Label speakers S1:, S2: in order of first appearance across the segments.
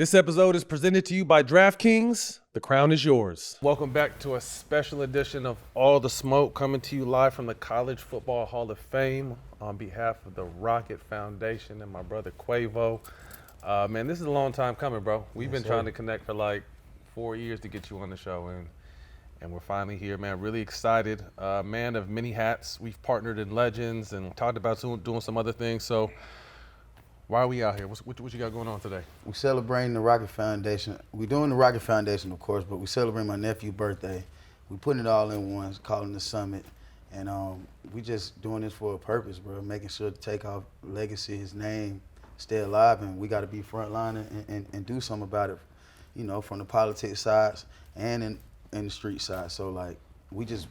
S1: This episode is presented to you by Draftkings. The crown is yours. Welcome back to a special edition of All the Smoke, coming to you live from the College Football Hall of Fame on behalf of the Rocket Foundation and my brother Quavo. Man, this is a long time coming, bro. We've been trying to connect for like 4 years to get you on the show, and we're finally here, man. Really excited. Man of many hats. We've partnered in Legends and talked about doing some other things. So why are we out here? What you got going on today?
S2: We celebrating the Rocket Foundation. We're doing the Rocket Foundation, of course, but we celebrate my nephew's birthday. We putting it all in one, calling the summit. And we just doing this for a purpose, bro. Making sure to Takeoff legacy, his name, stay alive, and we got to be frontline and do something about it, you know, from the politics sides and in the street side. So, like, we just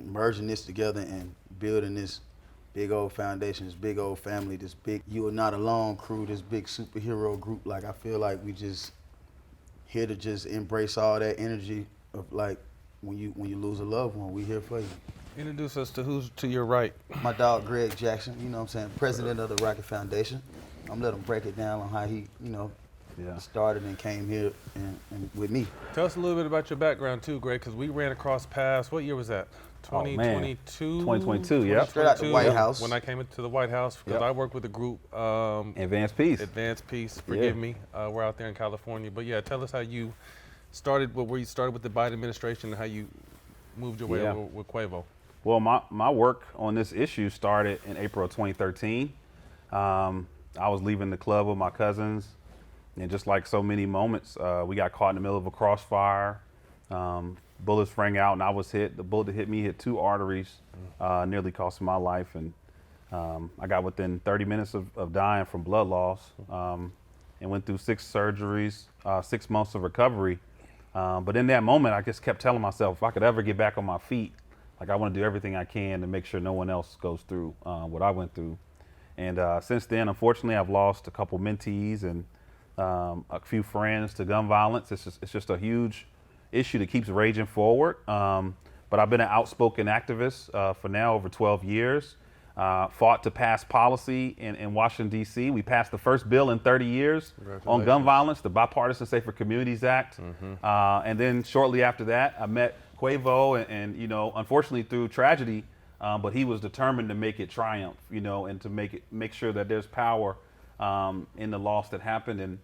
S2: merging this together and building this big old foundation, this big old family, this big You Are Not Alone crew, this big superhero group. Like, I feel like we just here to just embrace all that energy of, like, when you lose a loved one, we here for you.
S1: Introduce us to who's to your right.
S2: My dog, Greg Jackson, you know what I'm saying, president of the Rocket Foundation. I'm letting him break it down on how he, you know, started and came here and with me.
S1: Tell us a little bit about your background too, Greg, because we ran across paths. What year was that? 2022?
S3: 2022, yeah.
S2: Straight out the White House.
S1: When I came into the White House, because I work with a group.
S3: Advanced Peace.
S1: Advanced Peace, forgive me. We're out there in California. But yeah, tell us how you started, where you started with the Biden administration and how you moved your way over with Quavo.
S3: Well, my work on this issue started in April of 2013. I was leaving the club with my cousins, and just like so many moments, we got caught in the middle of a crossfire. Bullets rang out, and I was hit. The bullet that hit me hit two arteries, nearly cost my life, and I got within 30 minutes of dying from blood loss, and went through 6 surgeries, 6 months of recovery. But in that moment, I just kept telling myself, if I could ever get back on my feet, like, I want to do everything I can to make sure no one else goes through what I went through. And since then, unfortunately, I've lost a couple mentees and a few friends to gun violence. It's just a huge issue that keeps raging forward. But I've been an outspoken activist for now over 12 years. Fought to pass policy in Washington, D.C. We passed the first bill in 30 years on gun violence, the Bipartisan Safer Communities Act. And then shortly after that, I met Quavo and you know, unfortunately through tragedy, but he was determined to make it triumph, you know, and to make sure that there's power in the loss that happened. And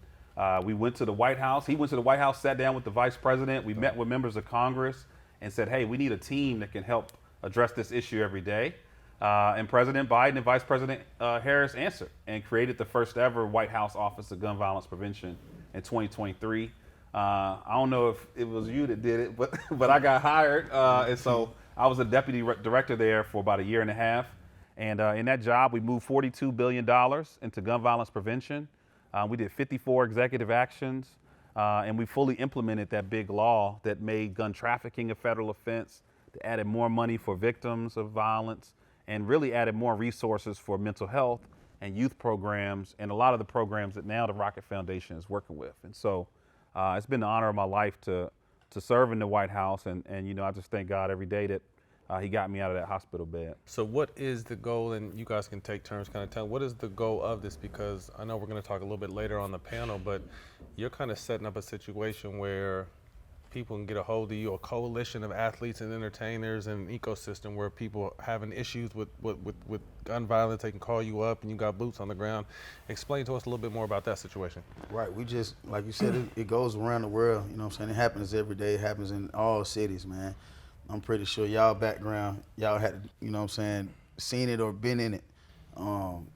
S3: we went to the White House. He went to the White House, sat down with the vice president. We met with members of Congress and said, hey, we need a team that can help address this issue every day. And President Biden and Vice President Harris answered and created the first ever White House Office of Gun Violence Prevention in 2023. I don't know if it was you that did it, but I got hired. And so I was a deputy director there for about 1.5 years. And in that job, we moved $42 billion into gun violence prevention. We did 54 executive actions, and we fully implemented that big law that made gun trafficking a federal offense, that added more money for victims of violence, and really added more resources for mental health and youth programs, and a lot of the programs that now the Rocket Foundation is working with. And so it's been the honor of my life to serve in the White House, and you know, I just thank God every day that he got me out of that hospital bed.
S1: So what is the goal, and you guys can take turns kind of tell, what is the goal of this? Because I know we're going to talk a little bit later on the panel, but you're kind of setting up a situation where people can get a hold of you, a coalition of athletes and entertainers and an ecosystem where people having issues with gun violence, they can call you up and you got boots on the ground. Explain to us a little bit more about that situation.
S2: Right, we just, like you said, it goes around the world, you know what I'm saying? It happens every day, it happens in all cities, man. I'm pretty sure y'all background, y'all had, you know what I'm saying, seen it or been in it. And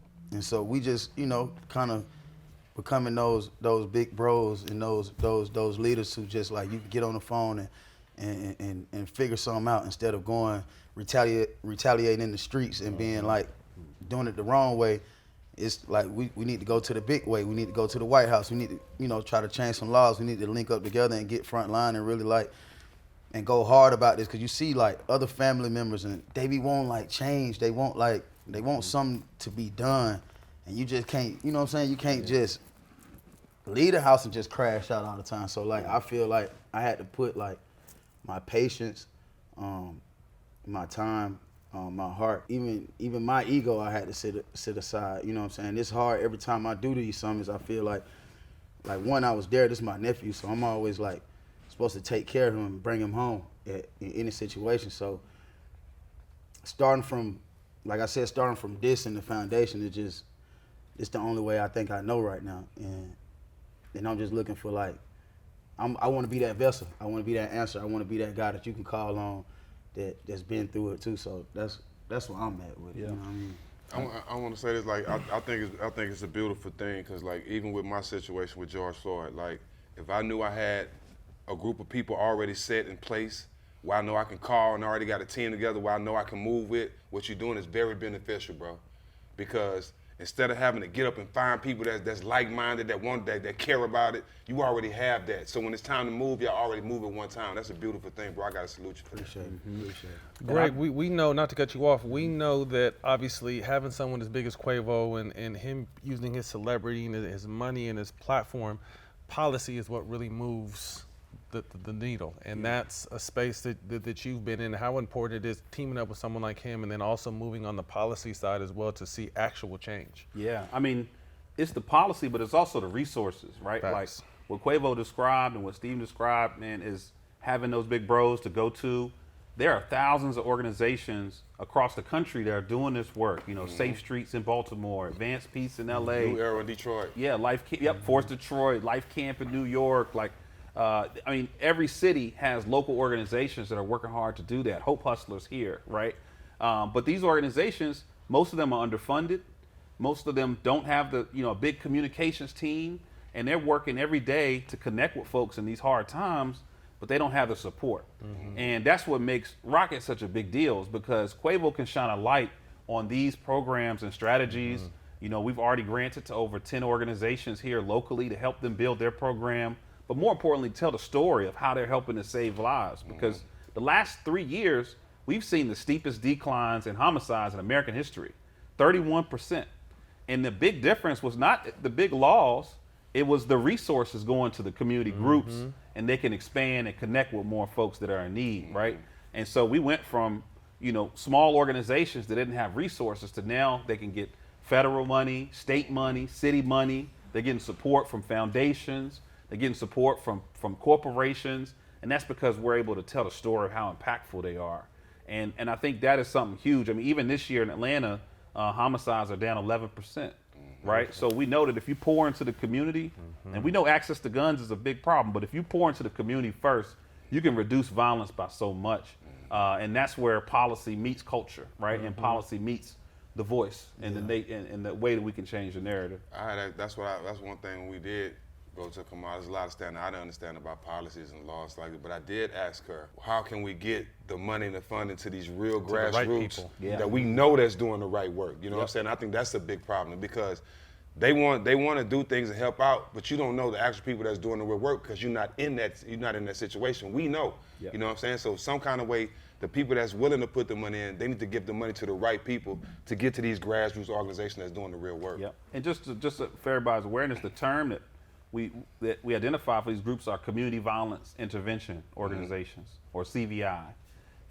S2: so we just, you know, kind of becoming those big bros and those leaders who just, like, you can get on the phone and figure something out instead of going retaliating in the streets and being like doing it the wrong way. It's like we need to go to the big way. We need to go to the White House. We need to, you know, try to change some laws. We need to link up together and get front line and really, like, and go hard about this, because you see, like, other family members and they be wanting, like, change. They want something to be done, and you just can't, you know what I'm saying? You can't just leave the house and just crash out all the time. So, like, I feel like I had to put, like, my patience, my time, my heart, even my ego, I had to sit aside. You know what I'm saying? It's hard every time I do these summits. I feel like like one, I was there. This is my nephew, so I'm always like supposed to take care of him and bring him home in any situation. So starting from, like I said, starting from this and the foundation, it's the only way I think I know right now. And I'm just looking for like, I want to be that vessel. I want to be that answer. I want to be that guy that you can call on that's been through it too. So that's where I'm at with it. You know what I mean?
S4: I want to say this, like, I think it's a beautiful thing, because, like, even with my situation with George Floyd, like, if I knew I had a group of people already set in place where I know I can call and already got a team together where I know I can move with, what you're doing is very beneficial, bro. Because instead of having to get up and find people that's like-minded, that care about it, you already have that. So when it's time to move, y'all already move at one time. That's a beautiful thing, bro. I gotta salute you for that.
S2: Appreciate it.
S1: Greg, we know, not to cut you off, we know that obviously having someone as big as Quavo and him using his celebrity and his money and his platform, policy is what really moves the needle. And that's a space that you've been in. How important it is teaming up with someone like him and then also moving on the policy side as well to see actual change.
S3: Yeah, I mean, it's the policy, but it's also the resources, right?
S1: Facts.
S3: Like what Quavo described and what Steve described, man, is having those big bros to go to. There are thousands of organizations across the country that are doing this work. You know, Safe Streets in Baltimore, Advanced Peace in LA.
S4: New Era in Detroit.
S3: Yeah, Force Detroit, Life Camp in New York. Like, I mean, every city has local organizations that are working hard to do that. Hope Hustlers here, right? But these organizations, most of them are underfunded. Most of them don't have the, big communications team, and they're working every day to connect with folks in these hard times, but they don't have the support. And that's what makes Rocket such a big deal, is because Quavo can shine a light on these programs and strategies. You know, we've already granted to over 10 organizations here locally to help them build their program, but more importantly, tell the story of how they're helping to save lives. Because the last 3 years, we've seen the steepest declines in homicides in American history, 31%. And the big difference was not the big laws, it was the resources going to the community groups, and they can expand and connect with more folks that are in need, right? And so we went from, small organizations that didn't have resources to now they can get federal money, state money, city money. They're getting support from foundations. They're getting support from corporations. And that's because we're able to tell the story of how impactful they are. And I think that is something huge. I mean, even this year in Atlanta, homicides are down 11%, right? So we know that if you pour into the community, and we know access to guns is a big problem, but if you pour into the community first, you can reduce violence by so much. And that's where policy meets culture, right? And policy meets the voice and the way that we can change the narrative.
S4: That's one thing we did go to Kamala. There's a lot of stuff I don't understand about policies and laws like that, but I did ask her, how can we get the money and the funding to these real grassroots that we know that's doing the right work? You know what I'm saying? I think that's a big problem, because they want to do things and help out, but you don't know the actual people that's doing the real work because you're not in that situation. We know. You know what I'm saying? So some kind of way, the people that's willing to put the money in, they need to give the money to the right people to get to these grassroots organizations that's doing the real work.
S3: And just for everybody's awareness, the term that we identify for these groups are community violence intervention organizations, or CVI.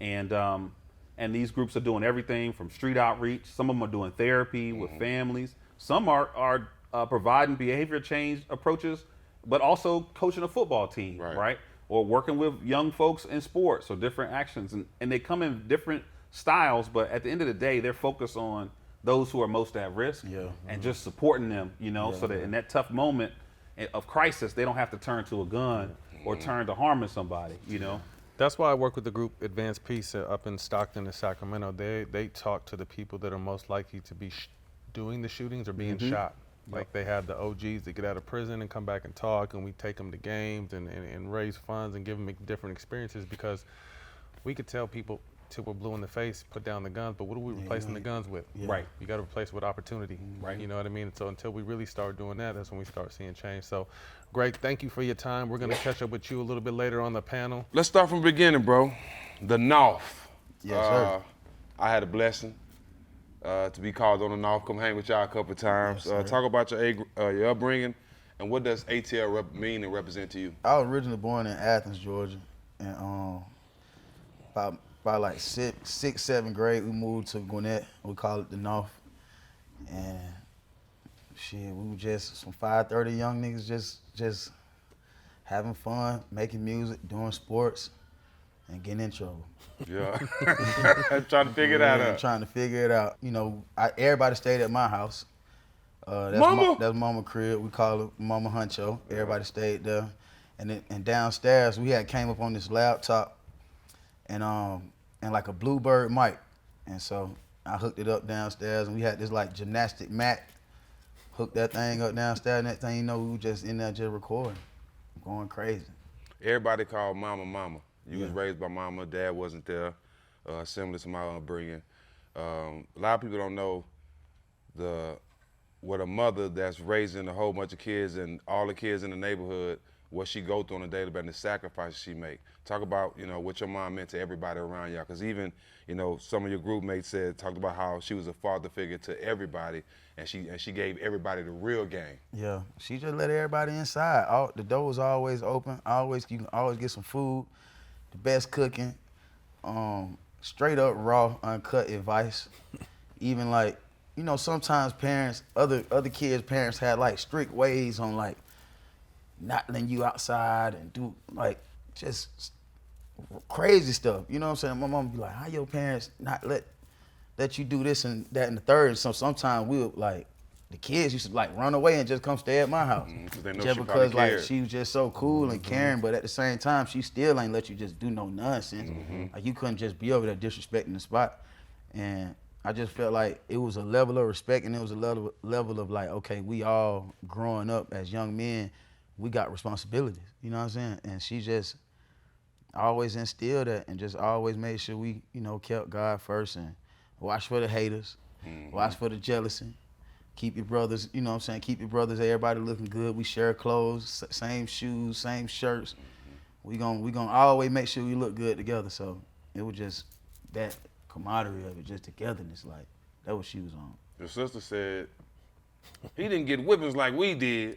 S3: And these groups are doing everything from street outreach. Some of them are doing therapy with families. Some are providing behavior change approaches, but also coaching a football team, right? Or working with young folks in sports, or different actions. And they come in different styles, but at the end of the day, they're focused on those who are most at risk and just supporting them, so that in that tough moment of crisis, they don't have to turn to a gun or turn to harming somebody,
S1: That's why I work with the group Advanced Peace up in Stockton and Sacramento. They talk to the people that are most likely to be doing the shootings or being shot. Like they have the OGs that get out of prison and come back and talk, and we take them to games and raise funds and give them different experiences, because we could tell people till we're blue in the face, put down the guns, but what are we replacing the guns with? Right. You got to replace it with opportunity. Right. You know what I mean? So until we really start doing that, that's when we start seeing change. So, Greg, thank you for your time. We're going to catch up with you a little bit later on the panel.
S4: Let's start from the beginning, bro. The North.
S2: Yes, sir.
S4: I had a blessing to be called on the North. Come hang with y'all a couple of times.
S2: Yes,
S4: talk about your upbringing, and what does ATL mean and represent to you?
S2: I was originally born in Athens, Georgia, and by like sixth, seventh grade, we moved to Gwinnett. We call it the North, and shit, we were just some 530 young niggas just having fun, making music, doing sports, and getting in trouble.
S4: Yeah. Trying to figure that out.
S2: Trying to figure it out. You know, everybody stayed at my house.
S4: Mama?
S2: That's Mama crib. We call it Mama Huncho. Everybody stayed there. And downstairs, we had came up on this laptop and like a Bluebird mic. And so I hooked it up downstairs, and we had this like gymnastic mat. Hooked that thing up downstairs, and that thing, you know, we were just in there just recording, going crazy.
S4: Everybody called Mama Mama. You was raised by Mama, Dad wasn't there, similar to my upbringing. A lot of people don't know what a mother that's raising a whole bunch of kids and all the kids in the neighborhood, what she go through on a daily basis and the sacrifices she make. Talk about, you know, what your mom meant to everybody around y'all. Because even, you know, some of your group mates talked about how she was a father figure to everybody, and she gave everybody the real game.
S2: Yeah, she just let everybody inside. The door was always open. You can always get some food, the best cooking, straight up raw, uncut advice. Even like, you know, sometimes parents, other kids' parents had like strict ways on like not letting you outside and do like just crazy stuff. You know what I'm saying? My mom would be like, how your parents not let you do this and that and the third? So sometimes we would like, the kids used to like run away and just come stay at my house.
S4: They know
S2: just
S4: she
S2: because like
S4: cared.
S2: she was just so cool and caring, but at the same time, she still ain't let you just do no nonsense. Like you couldn't just be over there disrespecting the spot. And I just felt like it was a level of respect, and it was a level of like, okay, we all growing up as young men, we got responsibilities, you know what I'm saying? And she just always instilled that and just always made sure we, you know, kept God first and watch for the haters, watch for the jealousy, keep your brothers, you know what I'm saying, keep your brothers, everybody looking good. We share clothes, same shoes, same shirts. We gonna always make sure we look good together. So it was just that camaraderie of it, just togetherness, like that what she was on.
S4: Your sister said, he didn't get whippings like we did.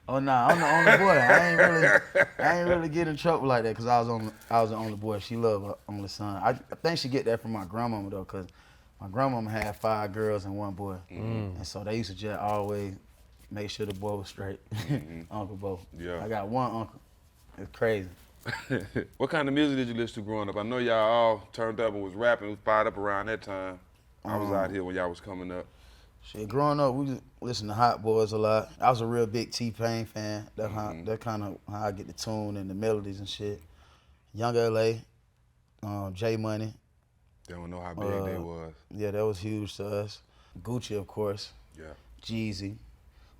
S2: Oh nah, I'm the only boy. I ain't really get in trouble like that because I was the only boy. She loved her only son. I think she get that from my grandmama though, because my grandmama had 5 girls and 1 boy, and so they used to just always make sure the boy was straight. Uncle Bo.
S4: Yeah.
S2: I got 1 uncle. It's crazy.
S4: What kind of music did you listen to growing up? I know y'all all turned up and was rapping, was fired up around that time. I was out here when y'all was coming up.
S2: Shit, growing up, we just listened to Hot Boys a lot. I was a real big T-Pain fan. That kind of how I get the tune and the melodies and shit. Young L.A., J Money.
S4: They don't know how big they was.
S2: Yeah, that was huge to us. Gucci, of course.
S4: Yeah.
S2: Jeezy.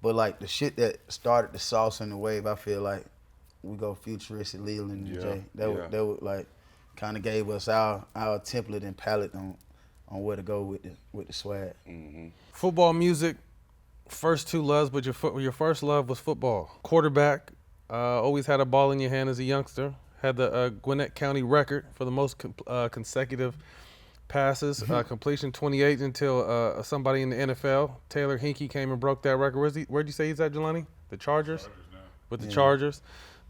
S2: But like the shit that started the sauce and the wave, I feel like we go Futuristic, Leland and Jay. That would like kind of gave us our template and palette on where to go with the swag.
S1: Football music, first 2 loves, but your first love was football. Quarterback, always had a ball in your hand as a youngster. Had the Gwinnett County record for the most consecutive passes, completion 28 until somebody in the NFL, Taylor Hinkie, came and broke that record. Where'd you say he's at, Jelani? The Chargers? With the Chargers.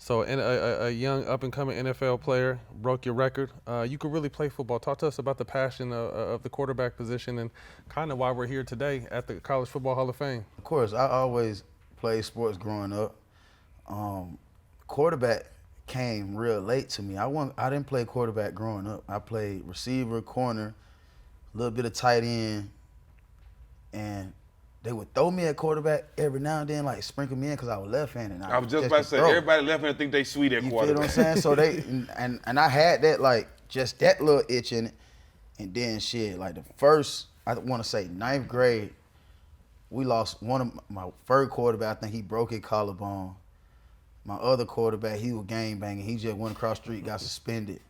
S1: So a young up-and-coming NFL player broke your record. You could really play football. Talk to us about the passion of the quarterback position and kind of why we're here today at the College Football Hall of Fame.
S2: Of course, I always played sports growing up. Quarterback came real late to me. I didn't play quarterback growing up. I played receiver, corner, a little bit of tight end, and they would throw me at quarterback every now and then, like sprinkle me in because I was left-handed.
S4: I was just about to say, everybody left-handed think they sweet at quarterback.
S2: You feel what I'm saying? So they, and I had that, like, just that little itch in it. And then shit, like the first, I want to say 9th grade, we lost one of my first quarterback. I think he broke his collarbone. My other quarterback, he was game banging. He just went across the street, got suspended.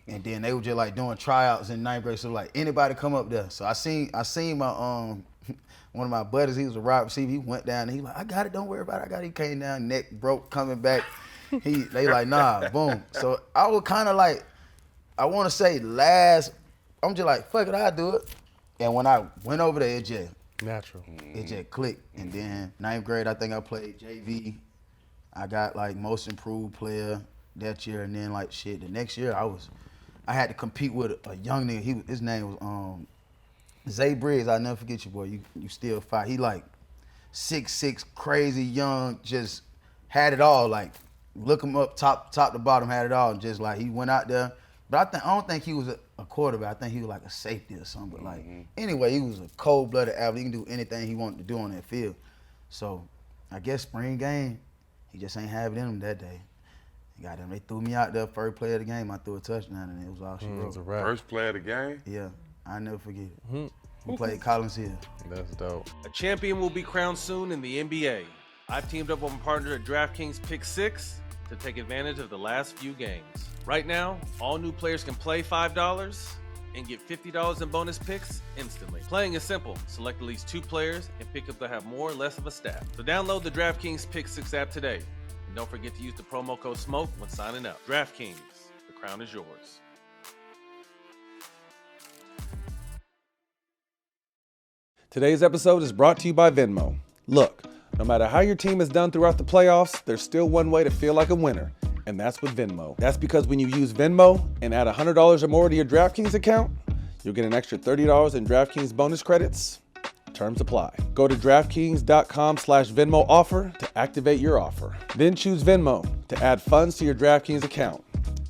S2: And then they were just like doing tryouts in 9th grade. So like anybody come up there. So I seen my one of my buddies, he was a wide receiver. He went down and he like, I got it, don't worry about it. I got it. He came down, neck broke, coming back. They like, nah, boom. So I was kind of like, I want to say I'm just like, fuck it, I'll do it. And when I went over there, it just
S1: Natural.
S2: It just clicked. And then 9th grade, I think I played JV. I got like most improved player that year. And then like shit, the next year I had to compete with a young nigga. His name was Zay Briggs. I'll never forget you, boy. You still fight. He like 6'6", crazy young, just had it all. Like, look him up, top to bottom, had it all. Just like he went out there. But I don't think he was a quarterback. I think he was like a safety or something. But like, anyway, he was a cold-blooded athlete. He can do anything he wanted to do on that field. So I guess spring game, he just ain't have it in him that day. Goddamn, they threw me out there, first play of the game. I threw a touchdown, and it was all she wrote.
S4: First play of the game?
S2: Yeah, I never forget it. We played Collins Hill.
S1: That's dope.
S5: A champion will be crowned soon in the NBA. I've teamed up with my partner at Draftkings Pick 6 to take advantage of the last few games. Right now, all new players can play $5 and get $50 in bonus picks instantly. Playing is simple. Select at least 2 players and pick up to have more or less of a staff. So download the Draftkings Pick 6 app today. And don't forget to use the promo code SMOKE when signing up. DraftKings, the crown is yours.
S1: Today's episode is brought to you by Venmo. Look, no matter how your team has done throughout the playoffs, there's still one way to feel like a winner, and that's with Venmo. That's because when you use Venmo and add $100 or more to your DraftKings account, you'll get an extra $30 in DraftKings bonus credits. Terms apply. Go to DraftKings.com/Venmo offer to activate your offer. Then choose Venmo to add funds to your DraftKings account.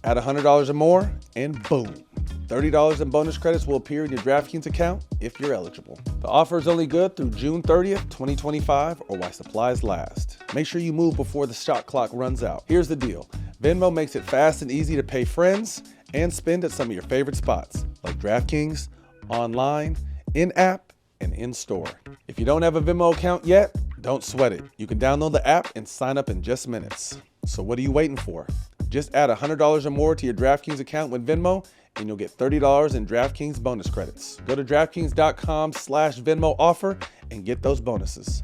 S1: Add $100 or more, and boom. $30 in bonus credits will appear in your DraftKings account if you're eligible. The offer is only good through June 30th, 2025, or while supplies last. Make sure you move before the shot clock runs out. Here's the deal. Venmo makes it fast and easy to pay friends and spend at some of your favorite spots, like DraftKings, online, in-app, and in-store. If you don't have a Venmo account yet, don't sweat it. You can download the app and sign up in just minutes. So what are you waiting for? Just add $100 or more to your DraftKings account with Venmo, and you'll get $30 in DraftKings bonus credits. Go to DraftKings.com/Venmo offer and get those bonuses.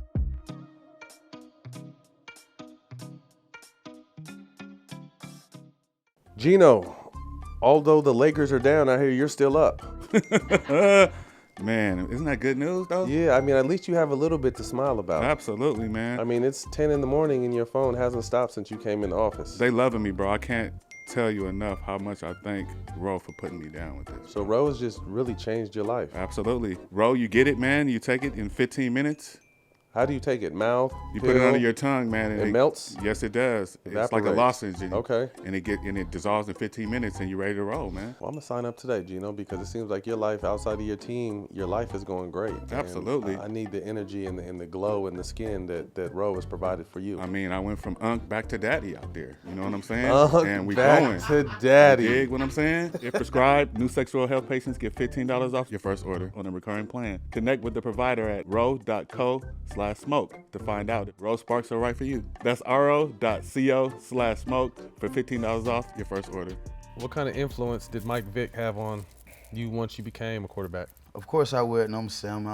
S1: Gino, although the Lakers are down, I hear you're still up.
S6: Man, isn't that good news, though?
S1: Yeah, I mean, at least you have a little bit to smile about.
S6: Absolutely, man.
S1: I mean, it's 10 in the morning and your phone hasn't stopped since you came in the office.
S6: They loving me, bro. I can't tell you enough how much I thank Ro for putting me down with this.
S1: So Rose just really changed your life.
S6: Absolutely. Ro, you get it, man. You take it in 15 minutes.
S1: How do you take it? Mouth?
S6: You
S1: pill?
S6: put it under your tongue, man. And
S1: it melts?
S6: Yes, it does. It's like a
S1: Evaporates.
S6: lozenge. And,
S1: Okay.
S6: And it dissolves in 15 minutes and you're ready to roll, man.
S1: Well, I'm going to sign up today, Gino, because it seems like your life outside of your team, your life is going great.
S6: Absolutely.
S1: And I need the energy and the glow and the skin that Ro has provided for you.
S6: I mean, I went from Unk back to Daddy out there. You know what I'm saying?
S1: Unk
S6: and we
S1: back
S6: going.
S1: to Daddy.
S6: You dig what I'm saying? If prescribed, new sexual health patients get $15 off your first order on a recurring plan. Connect with the provider at ro.co/smoke to find out if Ro Sparks are right for you. That's ro.co/smoke for $15 off your first order.
S1: What kind of influence did Mike Vick have on you once you became a quarterback?
S2: Of course I would. No, I'm saying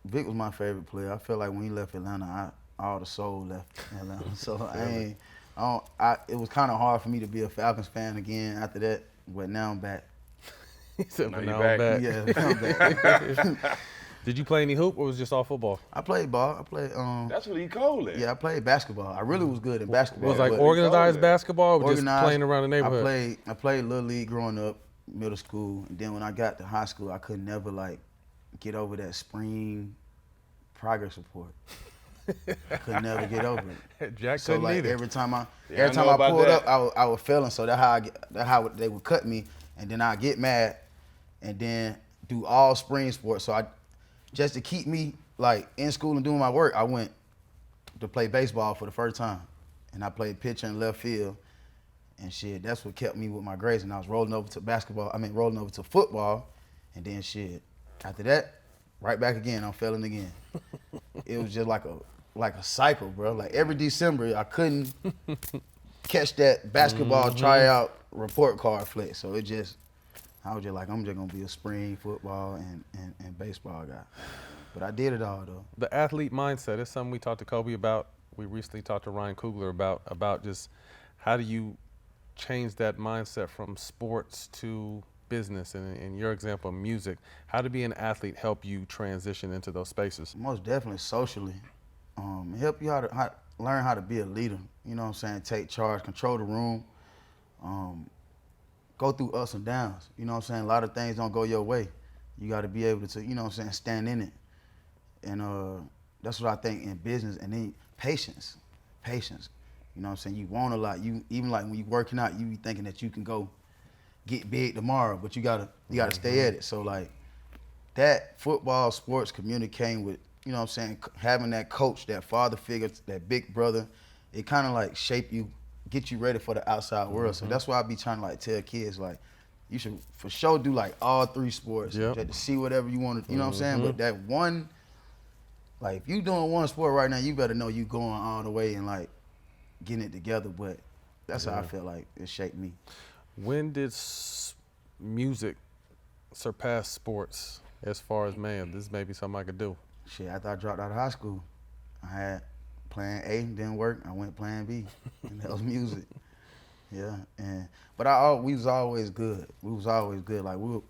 S2: Vick was my favorite player. I feel like when he left Atlanta, all the soul left Atlanta. So it was kind of hard for me to be a Falcons fan again after that. But now I'm back.
S1: He said,
S4: Now
S1: but
S4: you
S1: now
S4: back?
S1: I'm back.
S2: Yeah, I'm back.
S1: Did you play any hoop or was it just all football?
S2: I played ball. I played.
S4: That's what he called it.
S2: Yeah, I played basketball. I really was good in basketball.
S1: Was it like
S2: but
S1: organized basketball or just
S2: organized,
S1: playing around the neighborhood?
S2: I played little league growing up, middle school, and then when I got to high school, I could never get over that spring progress report. I could never get over it.
S1: Jack
S2: So
S1: couldn't either.
S2: every time I
S4: I know about
S2: pulled
S4: that.
S2: up, I was failing. So that's how they would cut me, and then I get mad, and then do all spring sports. So just to keep me in school and doing my work, I went to play baseball for the first time, and I played pitcher in left field, and shit. That's what kept me with my grades. And I was rolling over to football, and then shit. After that, right back again. I'm failing again. It was just like a cycle, bro. Like every December, I couldn't catch that basketball tryout report card flick. So I was just like, I'm just gonna be a spring football and baseball guy. But I did it all though.
S1: The athlete mindset is something we talked to Kobe about. We recently talked to Ryan Coogler about just how do you change that mindset from sports to business, and in your example, music. How to be an athlete help you transition into those spaces?
S2: Most definitely socially. Help you learn how to be a leader. You know what I'm saying? Take charge, control the room. Go through ups and downs. You know what I'm saying? A lot of things don't go your way. You got to be able to, you know what I'm saying, stand in it. And that's what I think in business. And then patience. You know what I'm saying? You want a lot. You even like when you working out, you be thinking that you can go get big tomorrow, but you gotta stay at it. So like that football, sports, communicating with, you know what I'm saying, having that coach, that father figure, that big brother, it kind of like shape you, get you ready for the outside world. So that's why I be trying to like tell kids like, you should for sure do like all 3 sports.
S1: Yep.
S2: To see whatever you want to, you know what I'm saying? But that one, like if you doing one sport right now, you better know you going all the way and like getting it together. But that's how I feel like it shaped me.
S1: When did music surpass sports as far as, man, this may be something I could do?
S2: Shit, after I dropped out of high school, I had plan A, didn't work. I went plan B, and that was music. Yeah, but we was always good. We was always good. Like we would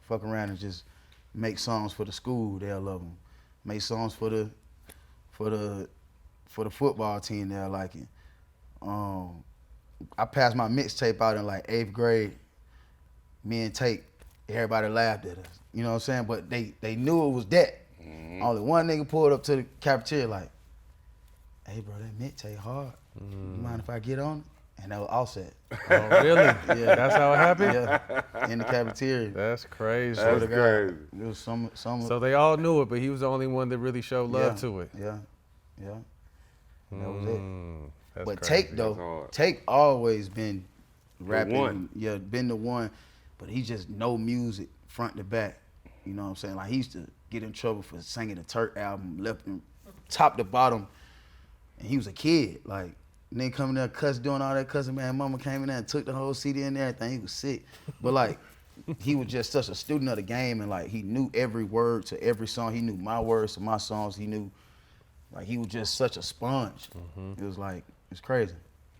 S2: fuck around and just make songs for the school. They'll love them. Make songs for the football team. They'll like it. I passed my mixtape out in like 8th grade. Me and Tate, everybody laughed at us. You know what I'm saying? But they knew it was that. Only one nigga pulled up to the cafeteria like, hey bro, that mixtape hard. You mind if I get on it? And that was Offset.
S1: Oh, really?
S2: Yeah.
S1: That's how it happened?
S2: Yeah, in the cafeteria.
S1: That's crazy.
S4: That's crazy.
S2: It was some.
S1: So they all knew it, but he was the only one that really showed love to it.
S2: Yeah. That was it.
S1: That's
S2: But
S1: crazy.
S2: Take though,
S4: hard.
S2: Take always been rapping.
S4: one.
S2: Yeah, been the one. But he just know music front to back. You know what I'm saying? Like he used to get in trouble for singing the Turk album, left him top to bottom. And he was a kid. Like nigga coming there doing all that cussing, man. Mama came in there and took the whole CD and everything. He was sick. But like he was just such a student of the game, and like he knew every word to every song. He knew my words to my songs. He knew, like he was just such a sponge. It was like, it's crazy.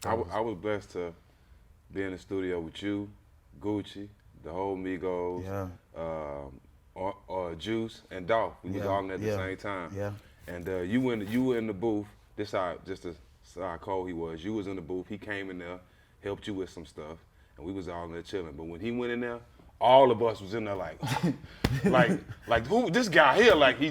S4: I was blessed to be in the studio with you, Gucci, the whole Migos, Juice, and Dolph. We was all in there at the same time.
S2: Yeah.
S4: And you were in the booth. This how cold he was. You was in the booth. He came in there, helped you with some stuff, and we was all in there chilling. But when he went in there, all of us was in there like, like who this guy here? Like he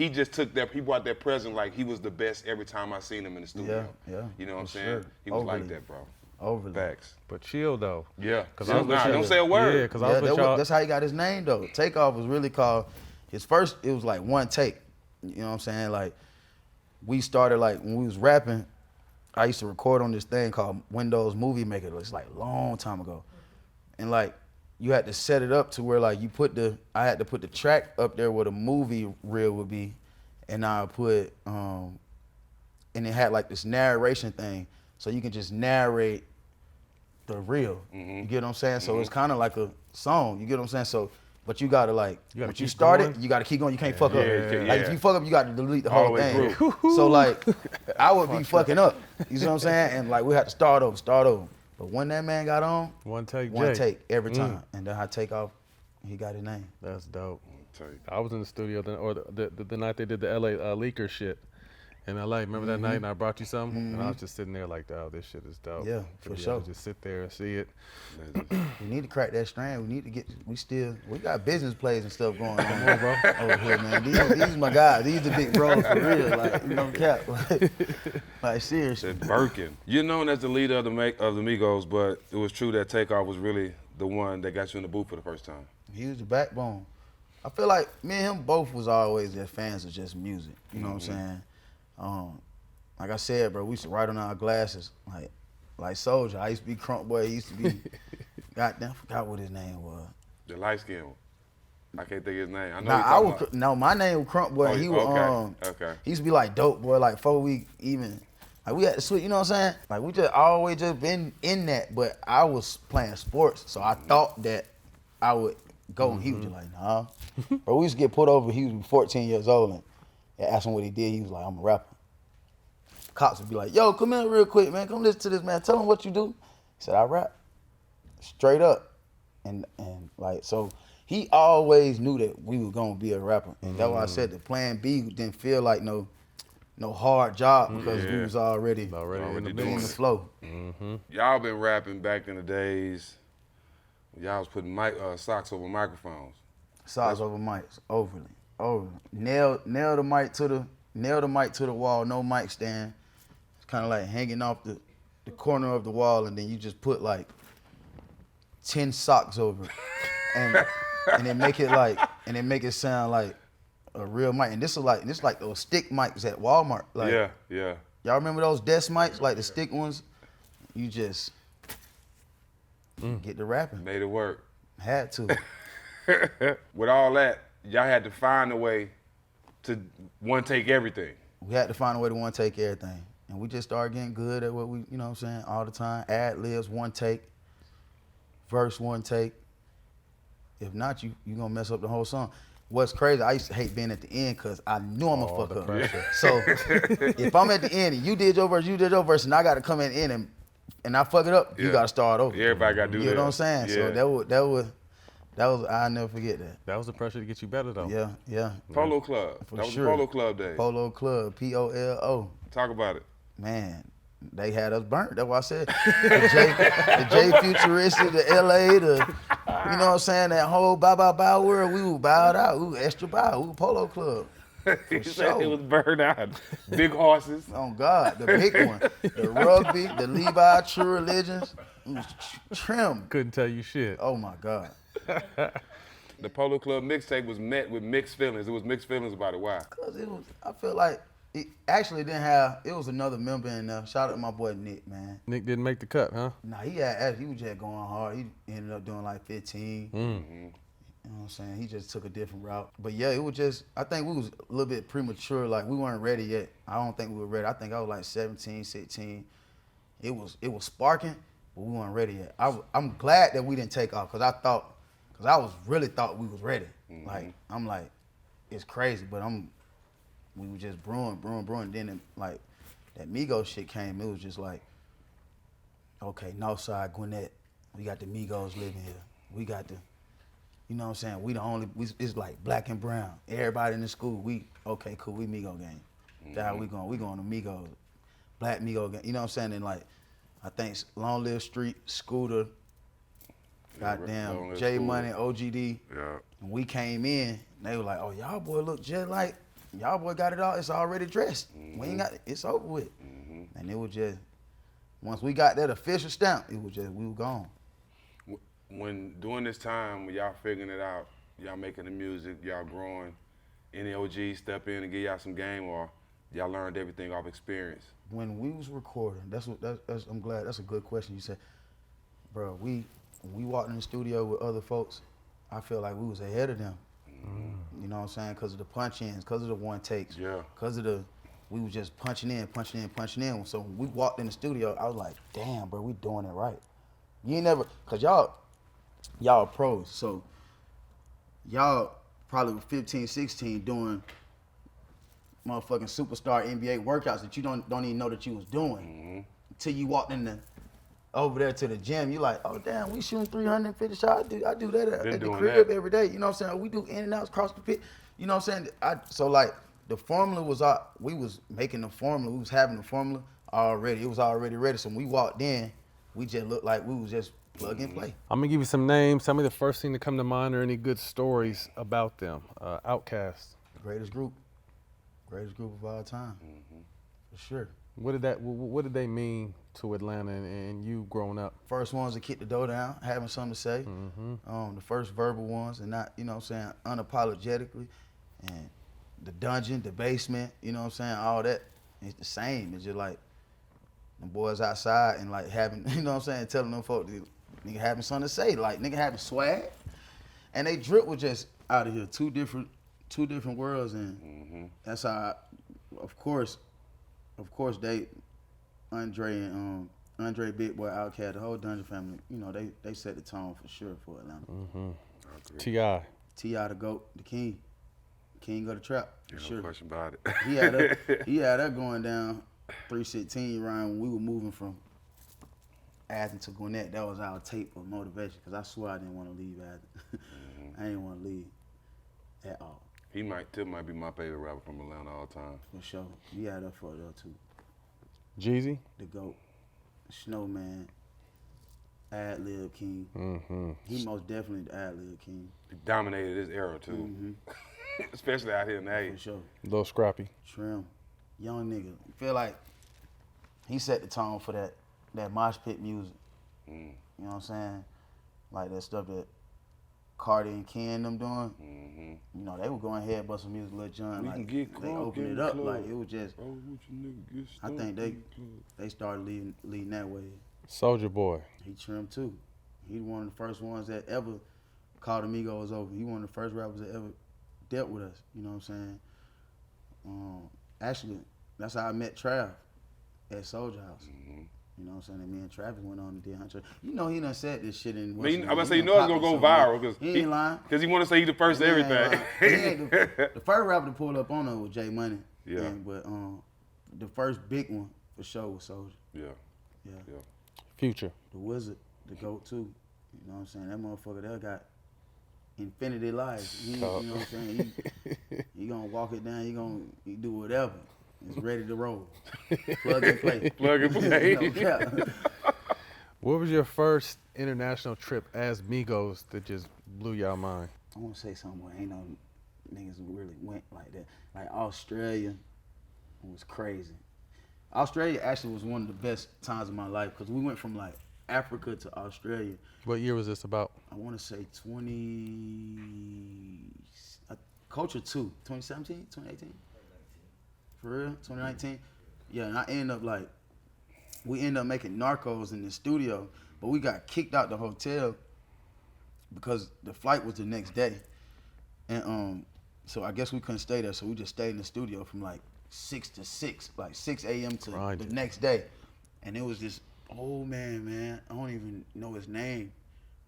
S4: just took that. He brought that present like he was the best every time I seen him in the studio.
S2: Yeah.
S4: You know what I'm saying?
S2: Sure.
S4: He was
S2: Overly.
S4: like that, bro.
S2: Overly.
S4: Facts.
S1: But chill though.
S4: Yeah.
S1: Cause
S4: Don't say a word.
S1: Yeah, cause I was with y'all.
S2: That's how he got his name though. Takeoff was really called, his first, it was like one take. You know what I'm saying? Like we started like when we was rapping, I used to record on this thing called Windows Movie Maker. It's like a long time ago. And like you had to set it up to where like I had to put the track up there where the movie reel would be, and I put and it had like this narration thing, so you can just narrate the reel. You get what I'm saying? So it's kind of like a song. You get what I'm saying? So, but you gotta like, once you start it, you gotta keep going. You can't fuck up. Like if you fuck up, you gotta delete the whole thing. So like, I would be fucking up. You see what I'm saying? And like we had to start over. But when that man got on, one take every time. And then I take off, he got his name.
S1: That's dope. I was in the studio the night they did the LA leaker shit in LA. Remember that night and I brought you something? And I was just sitting there like, oh, this shit is dope.
S2: Yeah, for sure.
S1: Just sit there and see it.
S2: We need to crack that strand. We got business plays and stuff going on, bro. Over here, man. These my guys. These the big bros for real. Like, you know, cap. Like seriously.
S4: Birkin. You're known as the leader of the Migos, but it was true that Takeoff was really the one that got you in the booth for the first time.
S2: He was the backbone. I feel like me and him both was always just fans of just music. You know what I'm saying? Like I said, bro, we used to write on our glasses like Soldier. I used to be Crunk Boy. He used to be, goddamn, I forgot what his name was.
S4: The light skin one. I can't think of his name. I know
S2: my name was Crunk Boy. He was He used to be like Dope Boy, like 4 week even. Like we had to switch, you know what I'm saying? Like we just always just been in that, but I was playing sports, so I thought that I would go, and he was just like, nah. But we used to get put over. He was 14 years old, and they asked him what he did. He was like, I'm a rapper. Cops would be like, yo, come in real quick, man. Come listen to this, man. Tell him what you do. He said, I rap. Straight up. And like, so he always knew that we were gonna be a rapper. And that's why I said the plan B didn't feel like no hard job, because we was already
S4: doing
S2: in the flow.
S4: Y'all been rapping back in the days. Y'all was putting socks over microphones.
S2: Socks over mics, overly. Nail the mic to the nail the mic to the wall, no mic stand. It's kind of like hanging off the corner of the wall, and then you just put like 10 socks over it, and then make it sound like a real mic. And this like those stick mics at Walmart. Like,
S4: yeah.
S2: Y'all remember those desk mics, like the stick ones? You just get to rapping.
S4: Made it work.
S2: Had to.
S4: With all that, y'all had to find a way to one take everything.
S2: We had to find a way to one take everything. And we just started getting good at what we, you know what I'm saying, all the time. Ad libs, one take. Verse, one take. If not, you gonna mess up the whole song. What's crazy, I used to hate being at the end because I knew I'm gonna fuck up.
S1: Pressure.
S2: So if I'm at the end and you did your verse, and I gotta come in the end and I fuck it up, you gotta start over.
S4: Everybody gotta do that.
S2: You know what I'm saying?
S4: Yeah.
S2: So that was I'll never forget that.
S1: That was the pressure to get you better, though.
S2: Yeah.
S4: Polo Club.
S2: For
S4: that was
S2: sure.
S4: the Polo Club day.
S2: Polo Club, Polo.
S4: Talk about it.
S2: Man, they had us burnt. That's why I said the J Futuristic, the LA, you know what I'm saying, that whole bow world, we were bowed out. We were extra bow. We were Polo Club.
S4: He
S2: For
S4: said
S2: sure.
S4: it was burned out. Big horses.
S2: Oh God, the big one. The rugby, the Levi, True Religions. It was trim.
S1: Couldn't tell you shit.
S2: Oh my God.
S4: The Polo Club mixtape was met with mixed feelings. It was mixed feelings about it. Why?
S2: Cause I feel like it actually didn't have, it was another member in there. Shout out to my boy Nick, man.
S1: Nick didn't make the cut, huh?
S2: Nah, he was just going hard. He ended up doing like 15. You know what I'm saying? He just took a different route. But yeah, it was just, I think we was a little bit premature. Like, we weren't ready yet. I don't think we were ready. I think I was like 17, 16. It was sparking, but we weren't ready yet. I'm glad that we didn't take off because I really thought we was ready. Like, I'm like, it's crazy, but we were just brewing. Then like that Migos shit came, it was just like, okay, Northside, Gwinnett, we got the Migos living here. We got the, you know what I'm saying? We the only, it's like black and brown. Everybody in the school, okay, cool, we Migo gang. That's how we going. We going to Migos, black Migo gang. You know what I'm saying? And like, I think Long Live Street, Scooter, goddamn, J Money, OGD.
S4: Yeah.
S2: And we came in, and they were like, oh, y'all boy look just like, y'all boy got it all, it's already dressed. We ain't got it, it's over with. And it was just, once we got that official stamp, it was just, we were gone.
S4: When during this time, when y'all figuring it out, y'all making the music, y'all growing, any OGs step in and give y'all some game, or y'all learned everything off experience?
S2: When we was recording, I'm glad, that's a good question you said. Bro, when we walked in the studio with other folks, I feel like we was ahead of them. You know what I'm saying? Because of the punch-ins, because of the one takes, because of we was just punching in. So when we walked in the studio, I was like, damn, bro, we doing it right. You ain't never, because y'all pros, so y'all probably were 15, 16 doing motherfucking superstar NBA workouts that you don't even know that you was doing until you walked in over there to the gym. You like, oh damn, we shooting 350 shots. I do that at the crib every day. You know what I'm saying? We do in and outs across the pit. You know what I'm saying? So like the formula was we was making the formula. We was having the formula already. It was already ready. So when we walked in, we just looked like we was just plug and play.
S1: I'm gonna give you some names. Tell me the first thing to come to mind or any good stories about them. Outkast.
S2: Greatest group of all time, for sure.
S1: What did they mean to Atlanta and you growing up?
S2: First ones to kick the door down, having something to say. The first verbal ones, and not, you know what I'm saying, unapologetically. And the dungeon, the basement, you know what I'm saying, all that, it's the same. It's just like the boys outside and like having, you know what I'm saying, telling them folks, nigga having something to say, like nigga having swag. And they drip was just out of here, two different worlds, and that's how, of course, Andre, Big Boy, Outkast, the whole Dungeon family, you know, they set the tone for sure for Atlanta.
S1: T.I.
S2: T.I. the GOAT, the king of the trap, for sure.
S4: No question about it.
S2: He had her going down 316 around when we were moving from Athens to Gwinnett. That was our tape of motivation, because I swear I didn't want to leave Athens. I didn't want to leave at all.
S4: Tip might be my favorite rapper from Atlanta all time.
S2: For sure. He had her for there too.
S1: Jeezy?
S2: The GOAT. Snowman. Ad-lib king. He most definitely the ad-lib king.
S4: He dominated his era too. Especially out here in the A.
S2: For sure.
S1: A little scrappy.
S2: Trim, young nigga. Feel like he set the tone for that mosh pit music. You know what I'm saying? Like that stuff that Cardi and Ken them doing. You know, they were going ahead but some music, Lil Jon.
S4: We
S2: like,
S4: can get
S2: they
S4: crunk
S2: opened
S4: in
S2: it
S4: the
S2: up
S4: club.
S2: like it was just.
S4: Oh, what you nigga get
S2: I
S4: stoned
S2: think
S4: in the club.
S2: they started leading that way.
S1: Soldier Boy.
S2: He trimmed too. He one of the first ones that ever called the Migos over. He one of the first rappers that ever dealt with us. You know what I'm saying? Actually, that's how I met Trav at Soldier House. You know what I'm saying? And me and Travis went on and did Hunter. You know he done said this shit in.
S4: I'm gonna say, you know it's gonna go viral because
S2: he ain't lying.
S4: Because he want to say he the first to everything.
S2: He ain't the first rapper to pull up on her was J Money.
S4: Yeah.
S2: But the first big one for sure was Soldier.
S4: Yeah.
S1: Future.
S2: The Wizard, the GOAT too. You know what I'm saying? That motherfucker there got infinity lives. You know what I'm saying? He gonna walk it down. He do whatever. It's ready to roll. Plug and play.
S4: Plug and play.
S2: No cap.
S1: What was your first international trip as Migos that just blew y'all mind?
S2: I want to say something where ain't no niggas who really went like that. Like Australia was crazy. Australia actually was one of the best times of my life because we went from like Africa to Australia.
S1: What year was this about?
S2: I want to say Culture 2, 2017, 2018? For real? 2019? Yeah, and we ended up making Narcos in the studio, but we got kicked out the hotel because the flight was the next day. And so I guess we couldn't stay there, so we just stayed in the studio from like 6 to 6, like 6 a.m. to the next day. And it was this old man, I don't even know his name.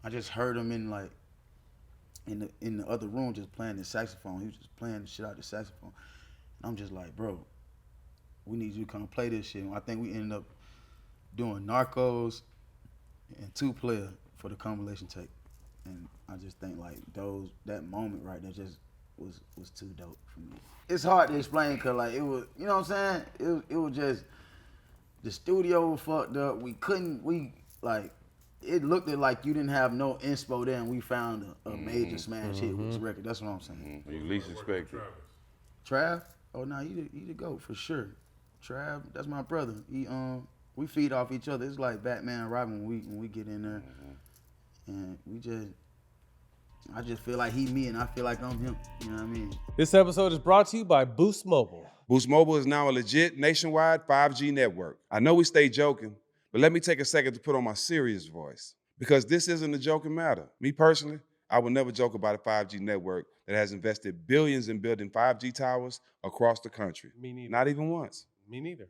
S2: I just heard him in the other room just playing the saxophone. He was just playing the shit out the saxophone. And I'm just like, bro, we need you to come play this shit. And I think we ended up doing Narcos and 2-Player for the compilation tape. And I just think like that moment right there just was too dope for me. It's hard to explain because like it was, you know what I'm saying? It was just, the studio was fucked up. It looked like you didn't have no inspo there, and we found a major smash hit with this record. That's what I'm saying.
S4: You least expect it.
S2: Trav? Oh no, he the GOAT for sure. Trav, that's my brother. We feed off each other. It's like Batman and Robin when we get in there, and I just feel like he me, and I feel like I'm him. You know what I mean?
S5: This episode is brought to you by Boost Mobile.
S4: Boost Mobile is now a legit nationwide 5G network. I know we stay joking, but let me take a second to put on my serious voice. Because this isn't a joking matter. Me personally, I would never joke about a 5G network that has invested billions in building 5G towers across the country.
S5: Me neither.
S4: Not even once.
S5: Me neither.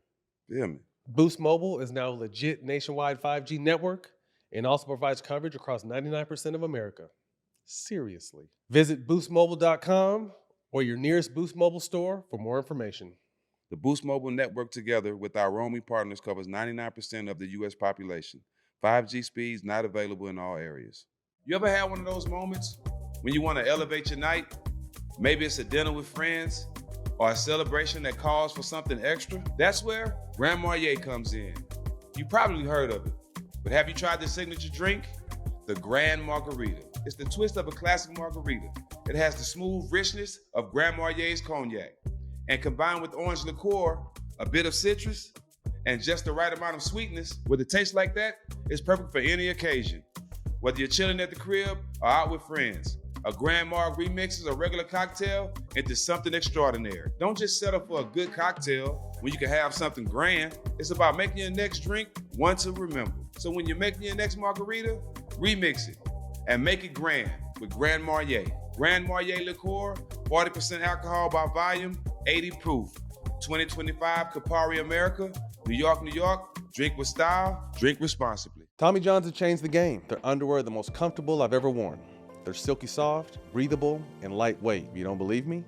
S4: Feel me?
S5: Boost Mobile is now a legit nationwide 5G network and also provides coverage across 99% of America. Seriously. Visit boostmobile.com or your nearest Boost Mobile store for more information.
S4: The Boost Mobile network together with our roaming partners covers 99% of the U.S. population. 5G speeds not available in all areas. You ever had one of those moments when you want to elevate your night? Maybe it's a dinner with friends or a celebration that calls for something extra. That's where Grand Marnier comes in. You probably heard of it, but have you tried the signature drink? The Grand Margarita. It's the twist of a classic margarita. It has the smooth richness of Grand Marnier's cognac. And combined with orange liqueur, a bit of citrus, and just the right amount of sweetness, with a taste like that, it's perfect for any occasion. Whether you're chilling at the crib or out with friends, a Grand Marg remixes a regular cocktail into something extraordinary. Don't just settle for a good cocktail when you can have something grand. It's about making your next drink one to remember. So when you're making your next margarita, remix it and make it grand with Grand Marnier. Grand Marnier liqueur, 40% alcohol by volume, 80 proof. 2025 Campari America, New York, New York. Drink with style, drink responsibly.
S1: Tommy John's have changed the game. Their underwear are the most comfortable I've ever worn. They're silky soft, breathable, and lightweight. If you don't believe me,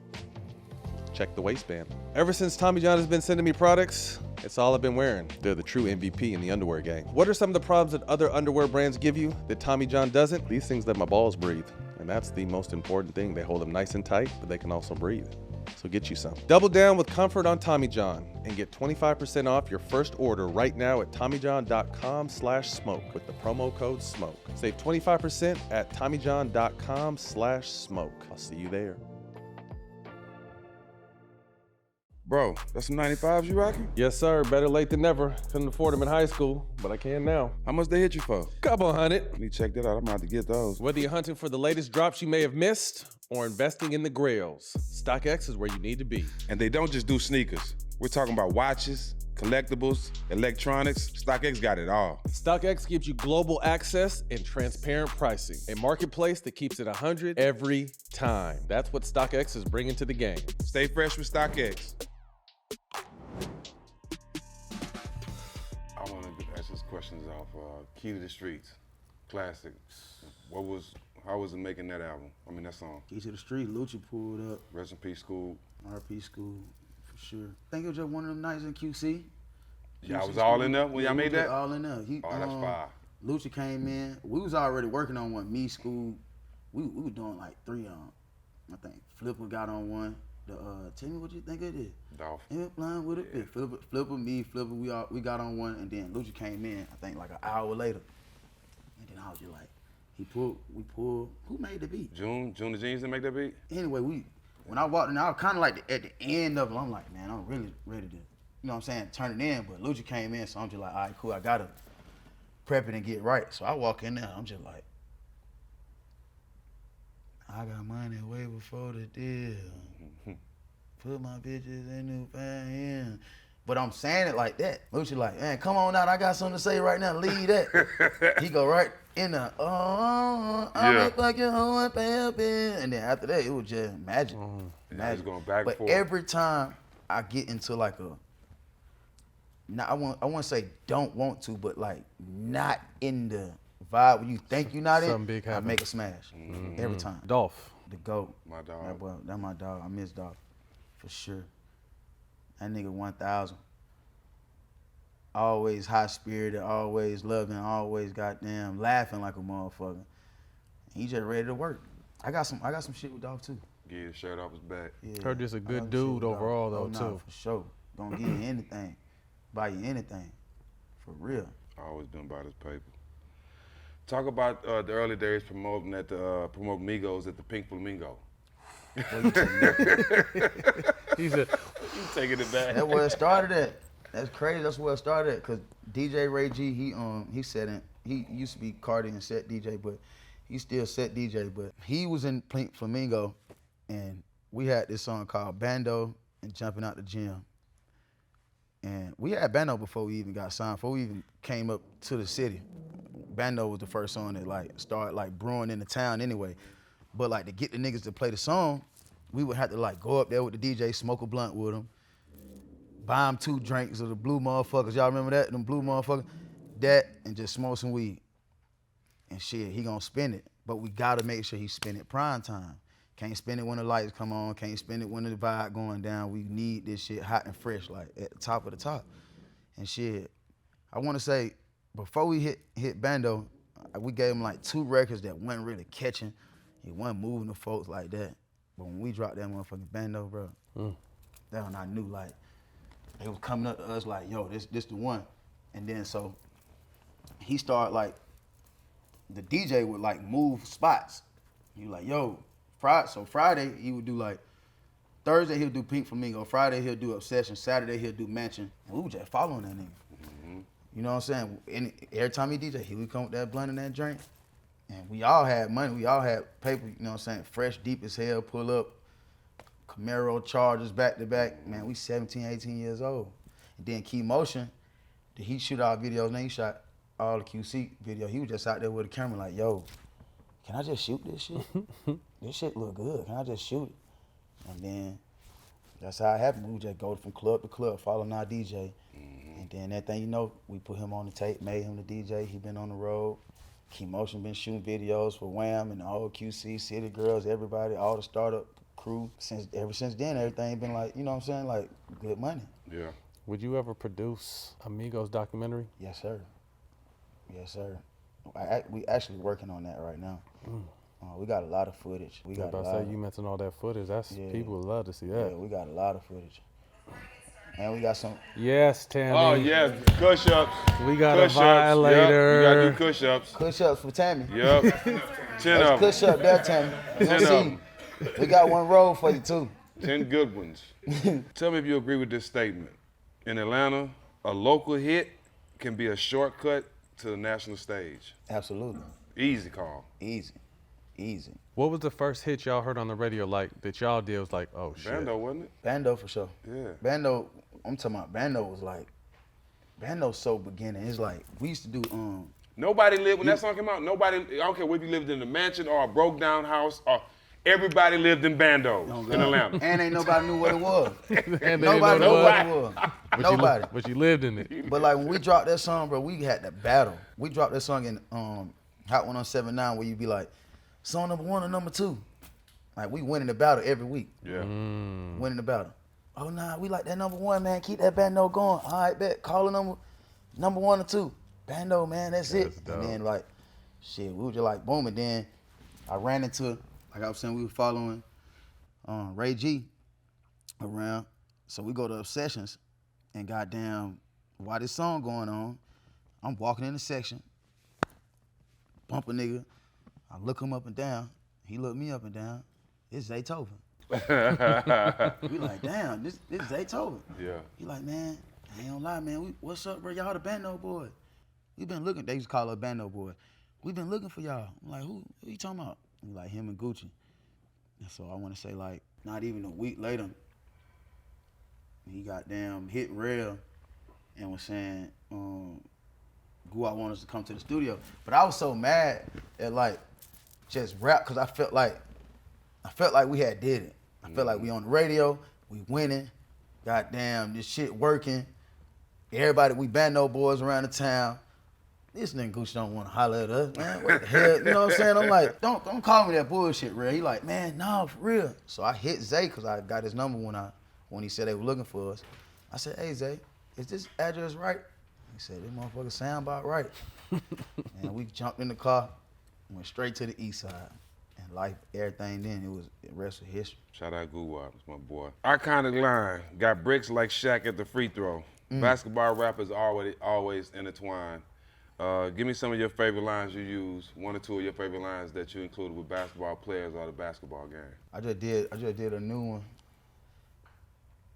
S1: check the waistband. Ever since Tommy John has been sending me products, it's all I've been wearing. They're the true MVP in the underwear game. What are some of the problems that other underwear brands give you that Tommy John doesn't? These things let my balls breathe. And that's the most important thing. They hold them nice and tight, but they can also breathe. So get you some. Double down with comfort on Tommy John and get 25% off your first order right now at TommyJohn.com/smoke with the promo code SMOKE. Save 25% at TommyJohn.com/smoke. I'll see you there.
S4: Bro, that's some 95s you rocking?
S1: Yes, sir. Better late than never. Couldn't afford them in high school, but I can now.
S4: How much they hit you for?
S1: Couple hundred.
S4: Let me check that out. I'm about to get those.
S1: Whether you're hunting for the latest drops you may have missed or investing in the grails, StockX is where you need to be.
S4: And they don't just do sneakers. We're talking about watches, collectibles, electronics. StockX got it all.
S1: StockX gives you global access and transparent pricing. A marketplace that keeps it 100 every time. That's what StockX is bringing to the game.
S4: Stay fresh with StockX. I want to ask this questions off Key to the Streets, classic. How was it making that album? I mean, that song.
S2: Key to the Street, Lucci pulled up.
S4: Rest in peace, School.
S2: RP School, for sure. I think it was just one of them nights in QC.
S4: Y'all was all in there when y'all made that?
S2: All in there.
S4: That's fire.
S2: Lucci came in. We was already working on one. Me, School. We were doing like 3 on. I think Flipper got on one. Tell me what you think it is.
S4: Dolph.
S2: Flying with it. Flipper, me, Flipper. We got on one, and then Lucci came in. I think like an hour later, and then I was just like, we pulled. Who made the beat?
S4: June the Jeans didn't make that beat.
S2: Anyway, when I walked in, I was kind of like at the end of it. I'm like, man, I'm really ready to, you know what I'm saying, turn it in. But Lucci came in, so I'm just like, all right, cool. I gotta prep it and get right. So I walk in there, I'm just like, I got money way before the deal. Put my bitches in new pan. But I'm saying it like that. Lucci like, man, come on out. I got something to say right now. Leave that. He go right in the, I make like your whole baby. And then after that, it was just magic.
S4: Magic. Going back and forth.
S2: But every time I get into like I won't say don't want to, but like not in the vibe when you think you're not
S1: Something
S2: in,
S1: big
S2: I
S1: happen.
S2: make a smash. Every time.
S1: Dolph.
S2: The GOAT.
S4: My dog.
S2: That boy, that's my dog. I miss Dolph. For sure. That nigga 1,000. Always high spirited, always loving, always goddamn laughing like a motherfucker. He just ready to work. I got some shit with Dolph too.
S4: Get his shirt off his back.
S2: Yeah.
S1: Heard this a
S2: I
S1: good
S2: got
S1: dude
S2: shit with Dolph.
S1: overall though,
S2: Nah,
S1: too.
S2: for sure. Gonna give you anything. Buy you anything. For real.
S4: Always been about his paper. Talk about the early days promoting Migos at the Pink Flamingo.
S1: He said,
S4: You taking it back.
S2: That's where it started at. That's crazy. That's where it started at. Cause DJ Ray G, he said it. He used to be Cardi and set DJ, but he still set DJ. But he was in Pink Flamingo, and we had this song called Bando and Jumping Out the Gym. And we had Bando before we even got signed, before we even came up to the city. Bando was the first song that like started like brewing in the town anyway. But like to get the niggas to play the song, we would have to like go up there with the DJ, smoke a blunt with him, buy him 2 drinks of the blue motherfuckers. Y'all remember that? Them blue motherfuckers? That and just smoke some weed. And shit, he gonna spend it. But we gotta make sure he spend it prime time. Can't spend it when the lights come on, can't spend it when the vibe going down. We need this shit hot and fresh, like at the top of the top. And shit, I wanna say, before we hit Bando, we gave him like 2 records that wasn't really catching. He wasn't moving the folks like that. But when we dropped that motherfucking Bando, bro, that one I knew like, they was coming up to us like, yo, this the one. And then so he started like, the DJ would like move spots. He was like, yo, Friday he would do like, Thursday he'll do Pink Flamingo, Friday he'll do Obsession, Saturday he'll do Mansion. And we were just following that nigga. You know what I'm saying? And every time he DJ, he would come with that blunt and that drink. And we all had money, we all had paper, you know what I'm saying? Fresh, deep as hell, pull up, Camaro Chargers back to back. Man, we 17, 18 years old. And then Key Motion, he shoot our videos, and then he shot all the QC video. He was just out there with a camera like, yo, can I just shoot this shit? This shit look good, can I just shoot it? And then that's how it happened. We would just go from club to club, following our DJ. And then that thing, you know, we put him on the tape, made him the DJ. He been on the road. Key Motion been shooting videos for Wham and the whole QC, City Girls, everybody, all the startup crew. Ever since then, everything been like, you know what I'm saying, like good money.
S4: Yeah.
S1: would you ever produce a Migos documentary?
S2: Yes, sir. Yes, sir. We actually working on that right now. We got a lot of footage. We got a lot.
S1: You mentioned all that footage. That's
S2: Yeah.
S1: people would love to see that.
S2: Yeah, we got a lot of footage. And we got some.
S1: Yes, Tammy.
S4: Oh, yeah, push-ups.
S1: We got
S4: Push-ups.
S1: a violator.
S4: Yep, you gotta do push-ups.
S2: Push-ups for Tammy.
S4: Yep. 10 of them.
S2: Push-up there, Tammy. You
S4: 10
S2: gonna
S4: of
S2: see. We got one roll for you, too.
S4: 10 good ones. Tell me if you agree with this statement. In Atlanta, a local hit can be a shortcut to the national stage.
S2: Absolutely.
S4: Easy call.
S2: Easy.
S1: What was the first hit y'all heard on the radio that y'all did was like, oh shit?
S4: Bando, wasn't it?
S2: Bando for sure.
S4: Yeah.
S2: Bando, I'm talking about Bando was like, Bando's so beginning. It's like, we used to do,
S4: Nobody lived, when that song came out, nobody, I don't care whether you lived in a mansion or a broke down house, or everybody lived in Bandos in Atlanta.
S2: and ain't nobody knew what it was.
S1: And
S2: Nobody knew what it was. Nobody.
S1: But you lived in it.
S2: But like when we dropped that song, bro, we had to battle. We dropped that song in Hot 107.9 where you be like, song number 1 or number 2. Like we winning the battle every week.
S4: Yeah.
S2: Winning the battle. Oh nah, we like that number 1, man. Keep that Bando going. All right, bet. Call the number 1 or 2. Bando, man, that's it. And then like, shit, we were just like boom. And then I ran into, like I was saying, we were following Ray G around. So we go to Obsessions, and goddamn, while this song going on, I'm walking in the section, bump a nigga. I look him up and down. He look me up and down. It's Zaytoven. We like, damn, this Zaytoven.
S4: Yeah.
S2: He like, man, I ain't gonna lie, man. What's up, bro? Y'all the Bando boy. We been looking. They used to call us Bando boy. We been looking for y'all. I'm like, who you talking about? He like, him and Gucci. And so I want to say, like, not even a week later, he goddamn hit rail and was saying, Guap wanted us to come to the studio. But I was so mad at like just rap because I felt like we had did it. I felt like we on the radio, we winning, goddamn, this shit working. Everybody, we Bando boys around the town. This nigga Gucci don't want to holler at us, man. What the hell? You know what I'm saying? I'm like, don't call me that bullshit, real. He like, man, no, for real. So I hit Zay because I got his number when he said they were looking for us. I said, hey, Zay, is this address right? He said, this motherfucker sound about right. And we jumped in the car, went straight to the east side. And life, everything then, it was the rest of history.
S4: Shout out Guwap, it's my boy. Iconic line, got bricks like Shaq at the free throw. Basketball rappers always intertwined. Give me some of your favorite lines you use, 1 or 2 of your favorite lines that you included with basketball players or the basketball game.
S2: I just did a new one.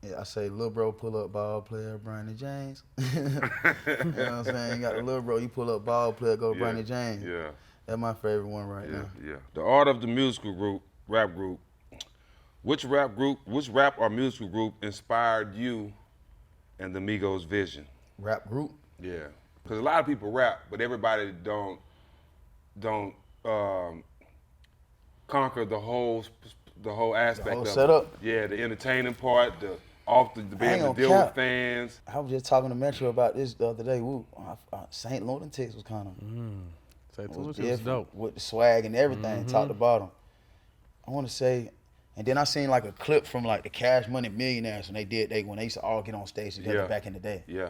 S2: Yeah, I say, little bro pull up ball player, Bronny James. You know what I'm saying? You got the little bro, you pull up ball player, go Bronny James.
S4: Yeah.
S2: That's my favorite one right now.
S4: Yeah. The art of the musical group, rap group. Which rap or musical group inspired you and the Migos vision?
S2: Rap group?
S4: Yeah. Because a lot of people rap, but everybody don't conquer the whole aspect
S2: The whole
S4: of
S2: setup?
S4: it. Yeah, the entertaining part, the being able to deal with fans.
S2: I was just talking to Metro about this the other day. St. Lunatic's was kind of
S1: St. Louis was dope.
S2: With the swag and everything, top to bottom. I want to say, and then I seen like a clip from like the Cash Money Millionaires when they used to all get on stage together back in the day.
S4: Yeah,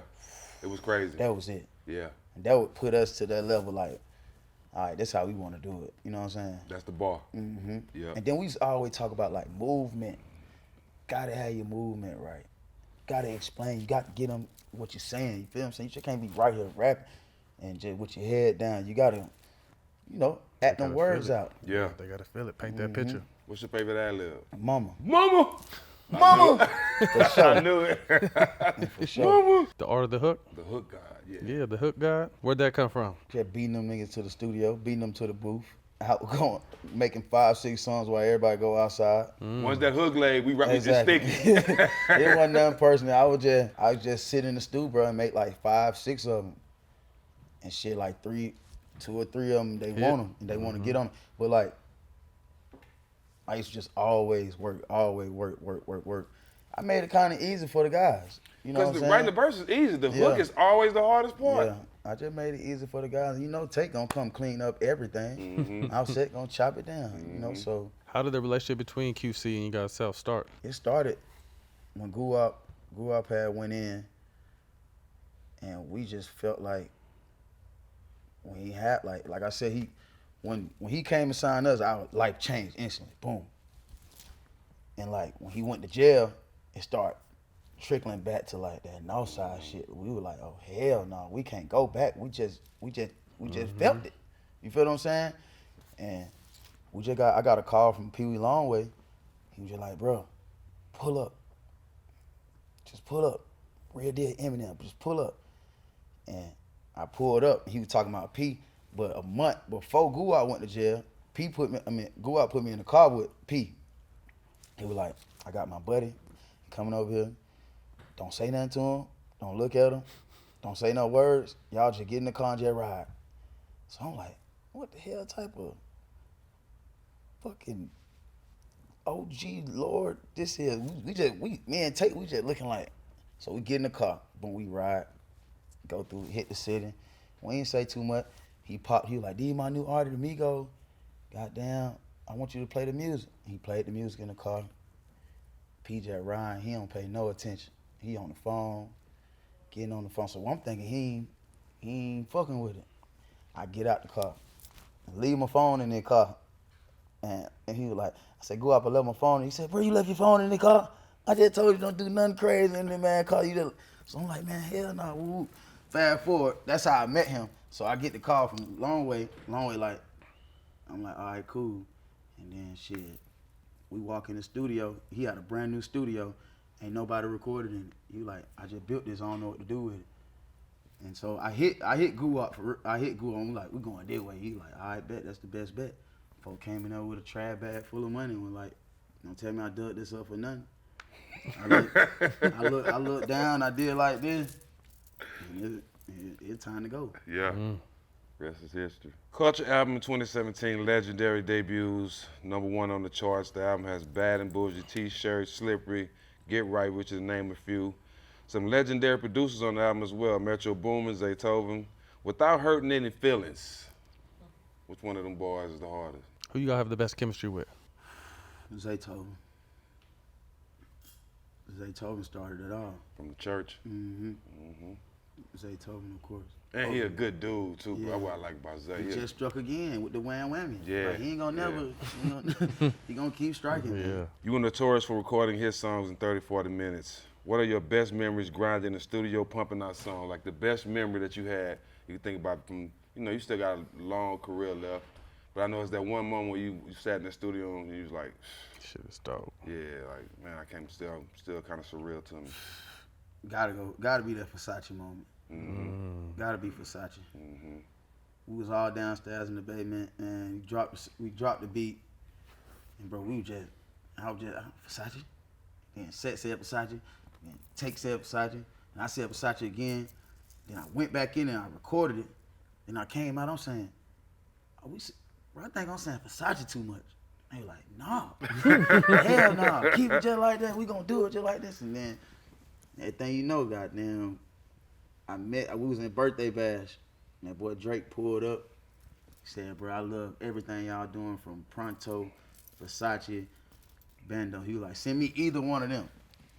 S4: it was crazy.
S2: That was it.
S4: Yeah.
S2: And that would put us to that level like, all right, that's how we want to do it. You know what I'm saying?
S4: That's the bar.
S2: Mm-hmm.
S4: Yeah.
S2: And then we used to always talk about like movement. Gotta have your movement right. Gotta explain. You got to get them what you're saying. You feel what I'm saying? You just can't be right here rapping and just with your head down. You gotta, act them words out.
S4: Yeah.
S1: They gotta feel it. Paint that picture.
S4: What's your favorite ad-lib?
S2: Mama.
S4: For sure. I knew it.
S2: For sure.
S1: The art of the hook.
S4: The hook god, yeah.
S1: Yeah, the hook god. Where'd that come from?
S2: Just beating them niggas to the studio, beating them to the booth, out going, making 5-6 songs while everybody go outside.
S4: Once that hook laid, we just
S2: Exactly.
S4: sticky.
S2: It wasn't nothing personal. I would just sit in the stew, bro, and make like 5-6 of them, and shit like 2 or 3 of them they want them and they want to get on them. But like, I used to just always work. I made it kind of easy for the guys. You know what I'm
S4: Because
S2: saying?
S4: writing the verse is easy. The hook is always the hardest part.
S2: Yeah, I just made it easy for the guys. Tate gonna come clean up everything. Offset gonna chop it down. So
S1: How did the relationship between QC and you guys self start?
S2: it started when Guap had went in, and we just felt like when he had like I said, when he came and signed us, our life changed instantly. Boom. And like when he went to jail, it started trickling back to like that Northside shit. We were like, oh hell no, we can't go back. We just felt it. You feel what I'm saying? And I got a call from Pee Wee Longway. He was just like, bro, pull up. Just pull up. Real deal Eminem, just pull up. And I pulled up. He was talking about P. But a month before Guwap went to jail, Guwap put me in the car with P. He was like, I got my buddy coming over here. Don't say nothing to him. Don't look at him. Don't say no words. Y'all just get in the car and just ride. So I'm like, what the hell type of fucking OG Lord this is? Me and Tate, we just looking like. So we get in the car, boom, we ride, go through, hit the city. We ain't say too much. He was like, these my new artist, Migos. Goddamn, I want you to play the music. He played the music in the car. PJ Ryan, he don't pay no attention. He on the phone, getting on the phone. So I'm thinking he ain't fucking with it. I get out the car, leave my phone in the car. And he was like, I said, go up, I left my phone. He said, bro, you left your phone in the car? I just told you don't do nothing crazy in the man car. So I'm like, man, hell no. Woo. Fast forward, that's how I met him. So I get the call from long way, like, I'm like, all right, cool. And then shit, we walk in the studio. He had a brand new studio. Ain't nobody recorded in it. He like, I just built this, I don't know what to do with it. And so I hit Guwap. I'm like, we going this way. He like, all right, bet, that's the best bet. Folk came in there with a trash bag full of money and was like, don't tell me I dug this up for nothing. I looked down, I did like this, and it's time to go.
S4: Yeah. Rest is history. Culture album in 2017, legendary debuts, #1 on the charts. The album has Bad and Boujee, T-Shirt, Slippery, Get Right, which is to name a few. Some legendary producers on the album as well, Metro Boomin, Zaytoven. Without hurting any feelings, which one of them boys is the hardest?
S1: Who you gonna have the best chemistry with?
S2: Zaytoven. Zaytoven started it all.
S4: From the church?
S2: Zaytoven, of course.
S4: And he a good dude, too.
S2: Yeah.
S4: That's what I like about Zay.
S2: He just struck again with the wham whammy.
S4: Yeah.
S2: Like, he ain't gonna never, he gonna keep striking.
S1: Yeah.
S2: Man.
S4: You were notorious for recording hit songs in 30, 40 minutes. What are your best memories grinding in the studio, pumping out songs? Like the best memory that you had, you think about from, you still got a long career left. But I know it's that one moment where you sat in the studio and you was like,
S1: shit is dope.
S4: yeah, like, man, I can't, still kind of surreal to me.
S2: Gotta be that Versace moment. Gotta be Versace. We was all downstairs in the basement and we dropped the beat, and bro, I was just Versace. Then Set said Versace, then Take said Versace, and I said Versace again. Then I went back in and I recorded it. Then I came out, I'm saying, bro, I think I'm saying Versace too much. They were like, nah, hell nah, keep it just like that. We gonna do it just like this. And then everything you know, goddamn, we was in birthday bash. And that boy Drake pulled up. He said, bro, I love everything y'all doing from Pronto, Versace, Bando. He was like, send me either one of them.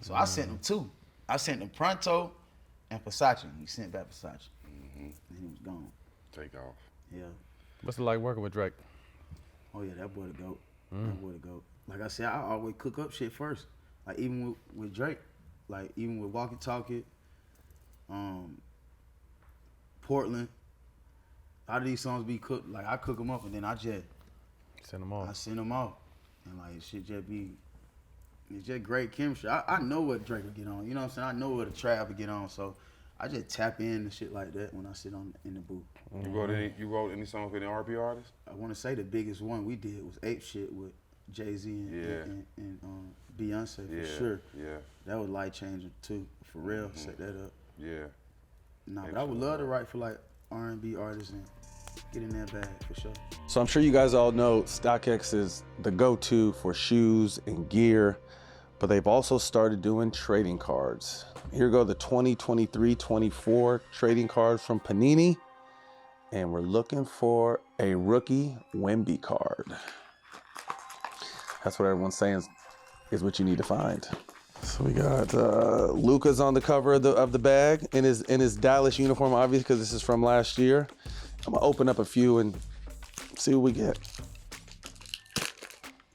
S2: So I sent him two. I sent him Pronto and Versace. He sent back Versace. And he was gone.
S4: Take off.
S2: Yeah.
S1: What's it like working with Drake?
S2: Oh yeah, that boy the GOAT. That boy the GOAT. Like I said, I always cook up shit first. Like even with Drake, like even with Walkie Talkie, Portland, a lot of these songs be cooked, like I cook them up and then I just
S1: Send them off.
S2: I send them off. And like it should just be, it's just great chemistry. I know what Drake will get on, you know what I'm saying? I know what a Trav will get on, so I just tap in and shit like that when I sit in the booth.
S4: You wrote any songs with any R&B artists?
S2: I want to say the biggest one we did was Ape Shit with Jay-Z and Beyonce for sure.
S4: Yeah.
S2: That was life changing too, for real. Set that up.
S4: Yeah.
S2: Nah, but I would love to write for like R&B artists and get in that bag for sure.
S1: So I'm sure you guys all know StockX is the go-to for shoes and gear, but they've also started doing trading cards. Here go the 2023-24 trading cards from Panini, and we're looking for a rookie Wemby card. That's what everyone's saying is what you need to find. So we got Luka's on the cover of the bag in his Dallas uniform, obviously, because this is from last year. I'm gonna open up a few and see what we get.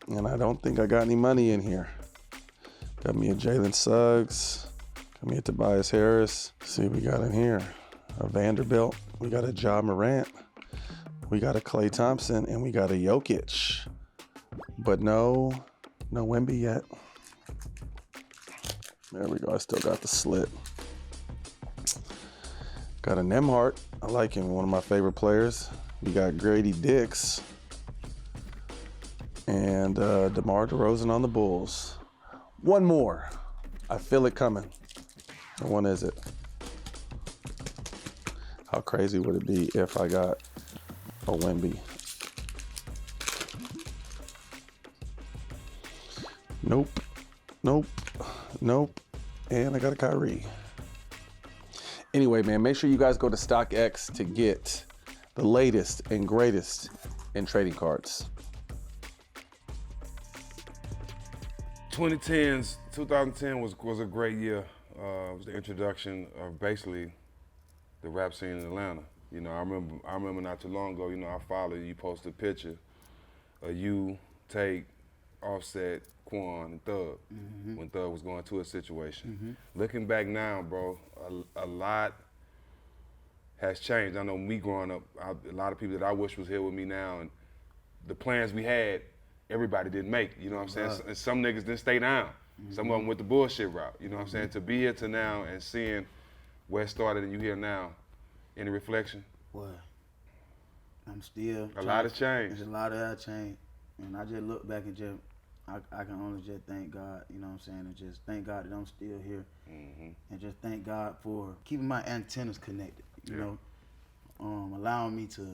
S1: And I don't think I got any money in here. Got me a Jalen Suggs. Got me a Tobias Harris. Let's see what we got in here. A Vanderbilt. We got a Ja Morant. We got a Klay Thompson, and we got a Jokic. But no Wemby yet. There we go. I still got the slit. Got a Nemhart. I like him. One of my favorite players. We got Grady Dix and DeMar DeRozan on the Bulls. One more. I feel it coming. Which one is it? How crazy would it be if I got a Wemby? Nope. Nope. Nope. And I got a Kyrie. Anyway, man, make sure you guys go to StockX to get the latest and greatest in trading cards.
S4: 2010 was a great year. It was the introduction of basically the rap scene in Atlanta. You know, I remember not too long ago, you know, I followed you, posted a picture of you, Take, Offset, Quan, and Thug, when Thug was going through a situation. Looking back now, bro, a lot has changed. I know me growing up, a lot of people that I wish was here with me now, and the plans we had, everybody didn't make, you know what I'm saying? And some niggas didn't stay down. Some of them went the bullshit route, you know what I'm saying? To be here to now and seeing where it started and you here now, any reflection?
S2: Boy, I'm still.
S4: A lot has changed.
S2: There's a lot that changed. And I just look back and just, I can only just thank God, you know what I'm saying? And just thank God that I'm still here. And just thank God for keeping my antennas connected, you know? Allowing me to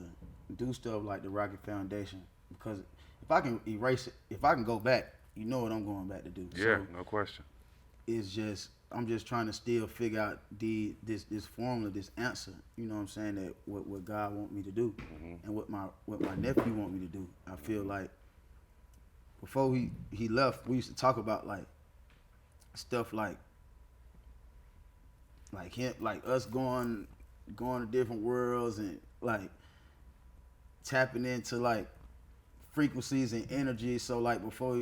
S2: do stuff like the Rocket Foundation. Because if I can erase it, if I can go back, you know what I'm going back to do.
S4: Yeah,
S2: so
S4: no question.
S2: It's just, I'm just trying to still figure out this formula, this answer, you know what I'm saying, that what God want me to do and what my nephew want me to do. I feel like before he left, we used to talk about like stuff like him, like us going to different worlds and like tapping into like frequencies and energy. So like before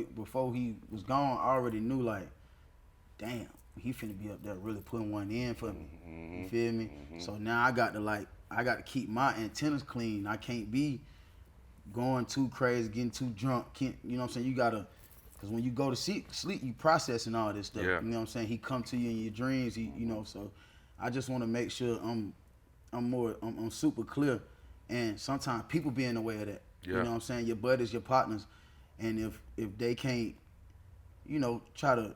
S2: he was gone, I already knew like, damn, he finna be up there really putting one in for me. You feel me? So now I got to keep my antennas clean. I can't be going too crazy, getting too drunk. You know what I'm saying? You gotta, cause when you go to sleep, you processing all this stuff.
S4: Yeah.
S2: You know what I'm saying? He come to you in your dreams. You know, so I just want to make sure I'm super clear. And sometimes people be in the way of that.
S4: Yeah.
S2: You know what I'm saying? Your buddies, your partners, and if they can't, you know, try to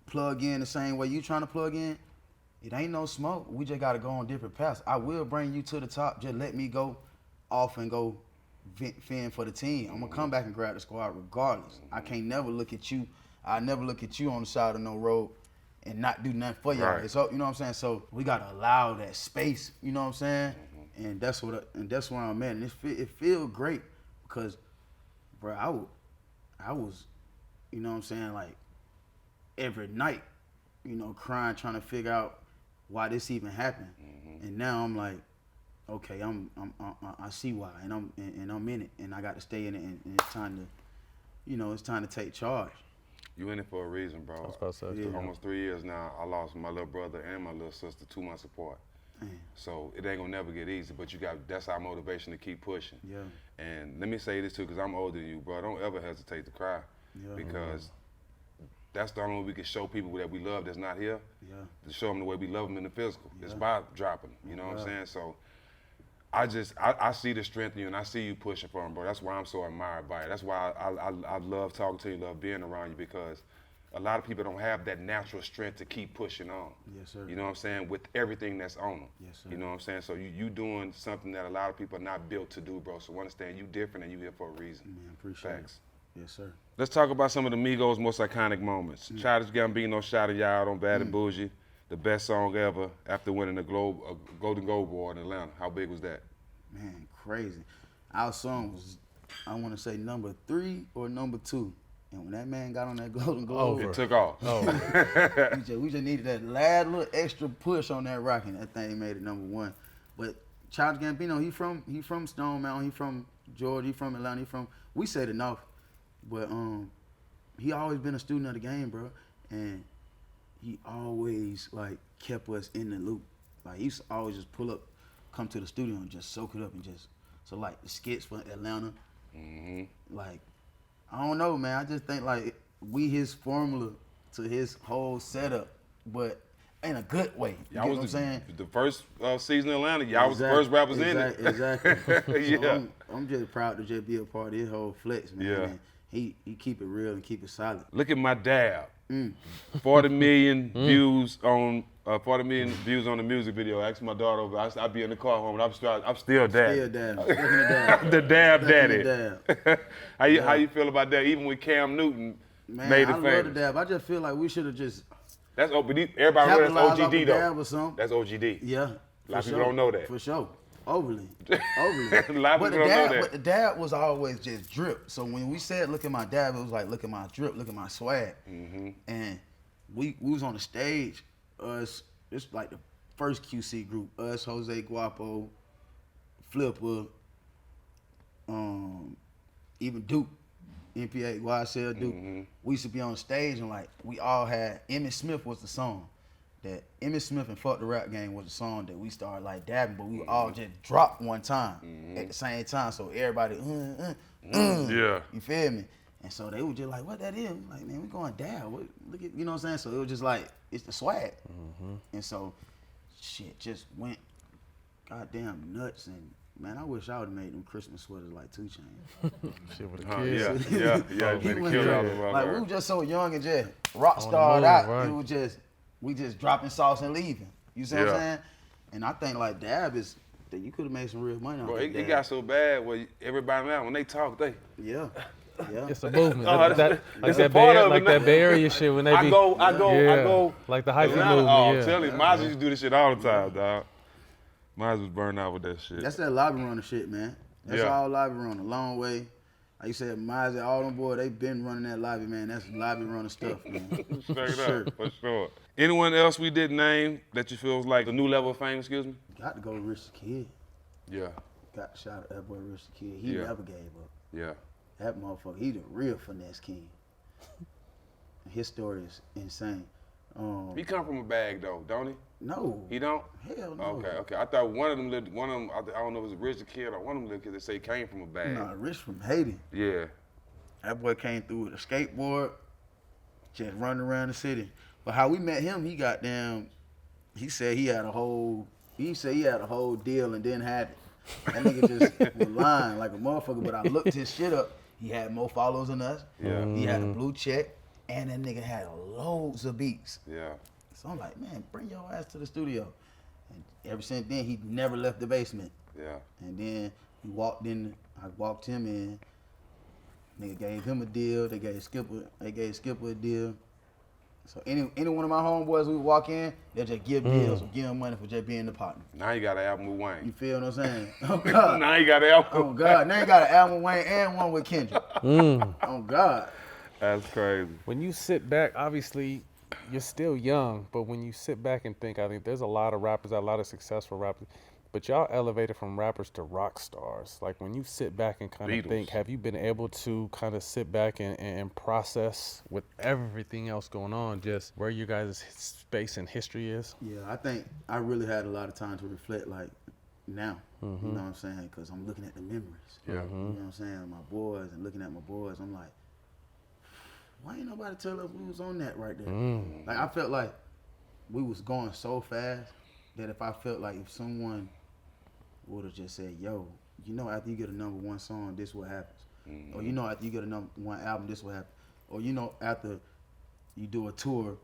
S2: plug in the same way you trying to plug in, it ain't no smoke. We just gotta go on different paths. I will bring you to the top. Just let me go off and go fend for the team. I'm gonna come back and grab the squad regardless. I can't never look at you. I never look at you on the side of no road and not do nothing for y'all.
S4: Right.
S2: So you know what I'm saying. So we gotta allow that space. You know what I'm saying. And that's where I'm at. And it feels great because, bro, I was, you know what I'm saying, like every night, you know, crying, trying to figure out why this even happened. And now I'm like, okay, I see why, and I'm in it, and I got to stay in it, and it's time to, you know, it's time to take charge.
S4: You in it for a reason, bro.
S1: I was about to say,
S2: Yeah.
S4: Almost 3 years now, I lost my little brother and my little sister 2 months apart.
S2: Man.
S4: So it ain't gonna never get easy, but that's our motivation to keep pushing.
S2: Yeah.
S4: And let me say this too, because I'm older than you, bro. Don't ever hesitate to cry.
S2: Yeah.
S4: Because that's the only way we can show people that we love that's not here.
S2: Yeah.
S4: To show them the way we love them in the physical. It's by dropping, you know what I'm saying? So I see the strength in you, and I see you pushing for them, bro. That's why I'm so admired by it. That's why I love talking to you, love being around you, because a lot of people don't have that natural strength to keep pushing on.
S2: Yes, sir.
S4: You know what I'm saying? With everything that's on them.
S2: Yes, sir.
S4: You know what I'm saying? So you doing something that a lot of people are not built to do, bro. So understand you different and you here for a reason.
S2: Man, appreciate
S4: Facts.
S2: it. Yes, sir.
S4: Let's talk about some of the Migos' most iconic moments. Childish Gambino shouted you out on Bad Boujee, the best song ever after winning a Golden Globe Award in Atlanta. How big was that?
S2: Man, crazy. Our song was, I want to say, number 3 or number 2. And when that man got on that Golden Globe,
S4: It took off.
S2: we just needed that last little extra push on that rock, and that thing made it number 1. But Childish Gambino, he from Stone Mountain, he from Georgia, he from Atlanta, we said enough. But he always been a student of the game, bro. And he always like kept us in the loop. Like he used to always just pull up, come to the studio and just soak it up and just, so like the skits for Atlanta, like, I don't know, man. I just think like we his formula to his whole setup. but in a good way. You get what I'm saying?
S4: The first season in Atlanta, y'all was the first rappers in it.
S2: Exactly.
S4: Yeah.
S2: So I'm just proud to just be a part of his whole flex, man.
S4: Yeah.
S2: And he keep it real and keep it solid.
S4: Look at my dab. 40 million views on 40 million views on the music video. I asked my daughter over. I be in the car home, and I'm still dab.
S2: Still dab.
S4: The dab daddy.
S2: Dab.
S4: How you feel about that? Even with Cam Newton
S2: Man,
S4: made it
S2: I
S4: famous.
S2: love the dab. I just feel like we should have just
S4: That's everybody know that's
S2: capitalized off
S4: OGD
S2: the
S4: though.
S2: dab or something.
S4: That's OGD.
S2: Yeah.
S4: A lot
S2: for
S4: of people
S2: sure.
S4: don't know that.
S2: For sure. Overly.
S4: A lot of
S2: But
S4: people don't know that.
S2: But the dab was always just drip. So when we said look at my dab, it was like look at my drip, look at my swag. And we was on the stage, us, it's like the first QC group, us, Jose Guapo, Flipper, even Duke, NPA, YSL Duke. We used to be on stage and like we all had, Emmett Smith was the song. That Emmett Smith and Fuck the Rap Game was the song that we started like dabbing, but we all just dropped one time at the same time. So everybody,
S4: Yeah.
S2: you feel me? And so they were just like, what that is? I'm like, man, we going dab. Look at, you know what I'm saying? So it was just like, it's the swag. And so shit just went goddamn nuts. And man, I wish I would have made them Christmas sweaters like 2 Chainz.
S1: Shit with the kids.
S4: Yeah.
S2: He
S4: They
S2: went
S4: killed
S2: there.
S4: all of us.
S2: Like we were just so young and just rock
S1: On the
S2: starred
S1: move,
S2: out.
S1: right.
S2: It was just, we just dropping sauce and leaving. You see what I'm saying? And I think like dab is, that you could have made some real money on
S4: Bro,
S2: that
S4: it got so bad where everybody now, when they talk, they.
S2: Yeah.
S1: It's a movement.
S4: Oh,
S1: That
S4: it's a part of it,
S1: that Bay Area shit when they
S4: I
S1: be.
S4: go.
S1: Like the hyphy
S4: Atlanta,
S1: movement,
S4: I'm telling you, Miles used to do this shit all the time, dog. Miles was burned out with that shit.
S2: That's that lobby runner shit, man. That's
S4: Yeah.
S2: all lobby runner. Long way. Like you said, Miles, all them boys, they been running that lobby, man. That's lobby runner stuff, man.
S4: Straight
S2: sure.
S4: up, for sure. Anyone else we didn't name that you feel was like a new level of fame, excuse me?
S2: Got to go with Rich the Kid.
S4: Yeah,
S2: Got to shout out that boy Rich the Kid. He
S4: Yeah.
S2: never gave up.
S4: yeah.
S2: That motherfucker, he the real finesse king. His story is insane.
S4: He come from a bag though, don't he?
S2: No.
S4: He don't?
S2: Hell no.
S4: Okay. I thought one of them, I don't know if it was Richard Kid or one of them little kids that say he came from a bag.
S2: Nah, Rich from Haiti.
S4: Yeah.
S2: That boy came through with a skateboard, just running around the city. But how we met him, he said he had a whole deal and didn't have it. That nigga just was lying like a motherfucker, but I looked his shit up. He had more followers than us.
S4: Yeah.
S2: He had a blue check, and that nigga had loads of beats.
S4: Yeah.
S2: So I'm like, man, bring your ass to the studio. And ever since then, he never left the basement.
S4: Yeah.
S2: And then he walked in, I walked him in. Nigga gave him a deal. They gave Skipper a deal. So any one of my homeboys we walk in, they'll just give deals or give him money for just being the partner.
S4: Now you got an album with
S2: You
S4: Wayne.
S2: feel what I'm saying? Oh God.
S4: Now you got an album.
S2: Oh God. Now you got an album with Wayne and one with Kendrick. Oh God.
S4: That's crazy.
S1: When you sit back, obviously, you're still young, but when you sit back and think, I think there's a lot of rappers, a lot of successful rappers, but y'all elevated from rappers to rock stars. Like when you sit back and kind of
S4: Beatles.
S1: think, have you been able to kind of sit back and process with everything else going on, just where you guys' space in history is?
S2: Yeah, I think I really had a lot of time to reflect like now. You know what I'm saying? Because I'm looking at the memories.
S4: Yeah.
S2: You know what I'm saying? My boys and looking at my boys, I'm like, why ain't nobody tell us we was on that right there? Like I felt like we was going so fast that if I felt like if someone would have just said, yo, you know after you get a #1 song, this what happens. Or you know after you get a #1 album, this what happens. Or you know after you do a tour,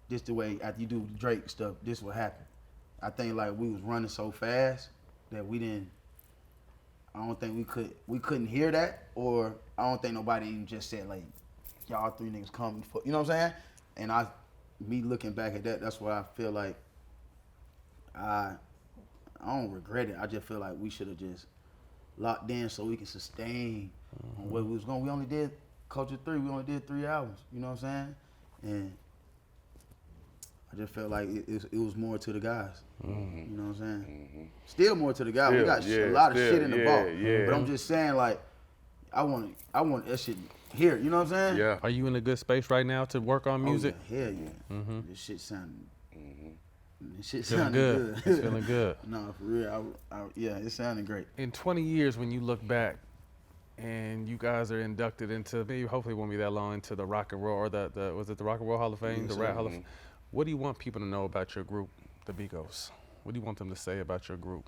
S2: this the way, after you do Drake stuff, this what happen. I think like we was running so fast that I don't think we couldn't hear that, or I don't think nobody even just said like, y'all 3 niggas coming for, you know what I'm saying? And me looking back at that, that's what I feel like I don't regret it. I just feel like we should have just locked in so we can sustain on where we was going. We only did Culture 3. We only did 3 albums. You know what I'm saying? And I just felt like it was more to the guys. You know what I'm saying? Still more to the guys. We got a lot of shit in the vault. But I'm just saying like, I want that shit here. You know what I'm saying?
S4: Yeah.
S1: Are you in a good space right now to work on music?
S2: Oh, yeah, hell yeah. This shit sounding. This shit
S1: Feeling
S2: sounding
S1: good.
S2: good.
S1: It's feeling good.
S2: No, for real. Yeah, it sounded great.
S1: In 20 years, when you look back and you guys are inducted into, maybe hopefully it won't be that long, into the Rock and Roll, or was it the Rock and Roll Hall of Fame,
S2: Yes,
S1: the Rap
S2: sir.
S1: Hall of Fame? What do you want people to know about your group, the Migos? What do you want them to say about your group?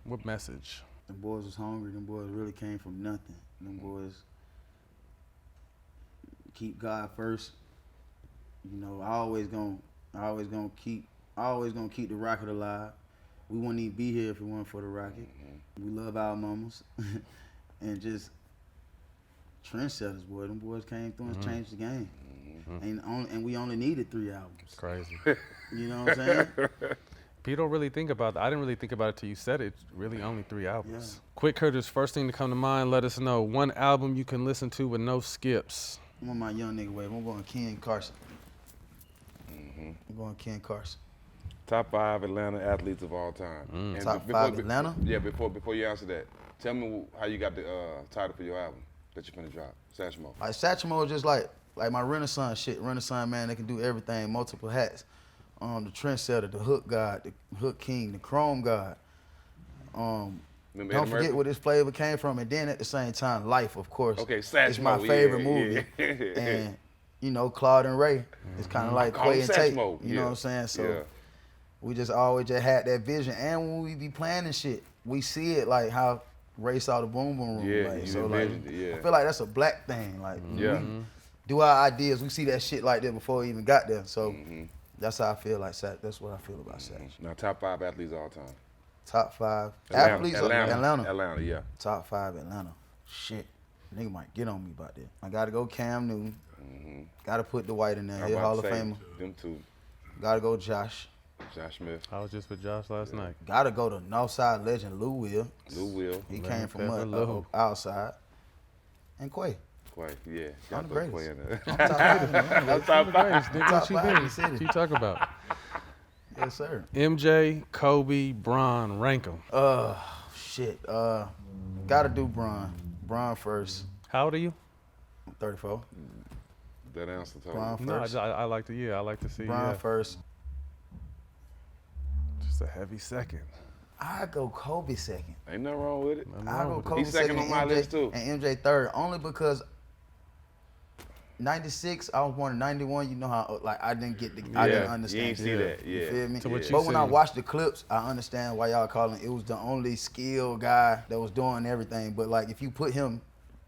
S1: What message?
S2: Them boys was hungry. Them boys really came from nothing. Them boys keep God first. You know, I always gonna keep the rocket alive. We wouldn't even be here if it weren't for the rocket. We love our mamas and just trendsetters, boy. Them boys came through and changed the game. And we only needed 3 albums.
S1: Crazy.
S2: You know what I'm saying?
S1: People don't really think about that. I didn't really think about it till you said it. It's really only 3 albums. Yeah. Quick, Curtis, first thing to come to mind, let us know. One album you can listen to with no skips.
S2: I'm on my young nigga wave. I'm going Ken Carson. I'm going Ken Carson.
S4: Top 5 Atlanta athletes of all time. And
S2: Top 5 Atlanta?
S4: Yeah, before you answer that, tell me how you got the title for your album that you're finna drop, Satchmo.
S2: Like Satchmo is just like my Renaissance shit. Renaissance man, they can do everything, multiple hats. The trendsetter, the hook god, the hook king, the chrome god. Don't forget where this flavor came from, and then at the same time, Life, of course.
S4: Okay, Satchmo.
S2: It's my favorite movie. Yeah. And, you know, Claude and Ray. It's kind of like Quay and Tate. You know what I'm saying? So we just always just had that vision. And when we be planning shit, we see it like how Ray saw the Boom Boom Room.
S4: Yeah,
S2: like,
S4: you
S2: so
S4: envisioned
S2: like,
S4: it,
S2: I feel like that's a black thing. Like,
S4: yeah.
S2: do our ideas, we see that shit like that before we even got there. So that's how I feel like Satch. That's what I feel about Satch.
S4: Now, top 5 athletes of all time.
S2: Top 5
S4: Atlanta.
S2: athletes
S4: Atlanta.
S2: Atlanta,
S4: yeah.
S2: Top 5 Atlanta. Shit. Nigga might get on me about that. I gotta go Cam Newton. Gotta put Dwight in there. He Hall of Famer.
S4: Them two.
S2: Gotta go Josh.
S4: Josh Smith.
S1: I was just with Josh last night.
S2: Gotta go to Northside legend Lou Will.
S4: Lou Will.
S2: He came from outside. And Quay.
S4: Quay, yeah.
S2: I'm the greatest.
S4: Quay in there.
S2: I'm top 5.
S1: I'm top 5.
S2: Top 5 in the city.
S1: What you talking about?
S2: Yes, sir.
S1: MJ, Kobe, Bron, rank them.
S2: Shit. Gotta do Bron. Bron first.
S1: How old are you?
S2: I'm 34.
S4: That answer told
S2: Bron
S4: me.
S2: first.
S1: No, I like to, I like to see.
S2: Bron first.
S1: Just a heavy second.
S2: I go Kobe second.
S4: Ain't nothing wrong with it.
S2: I go Kobe
S4: He's second on my list too.
S2: And MJ third, only because 96, I was born in 91. You know how I didn't understand.
S4: You ain't see that. Yeah.
S2: You feel me?
S1: To what you
S2: But when I
S1: see.
S2: watched the clips, I understand why y'all calling it was the only skilled guy that was doing everything. But like if you put him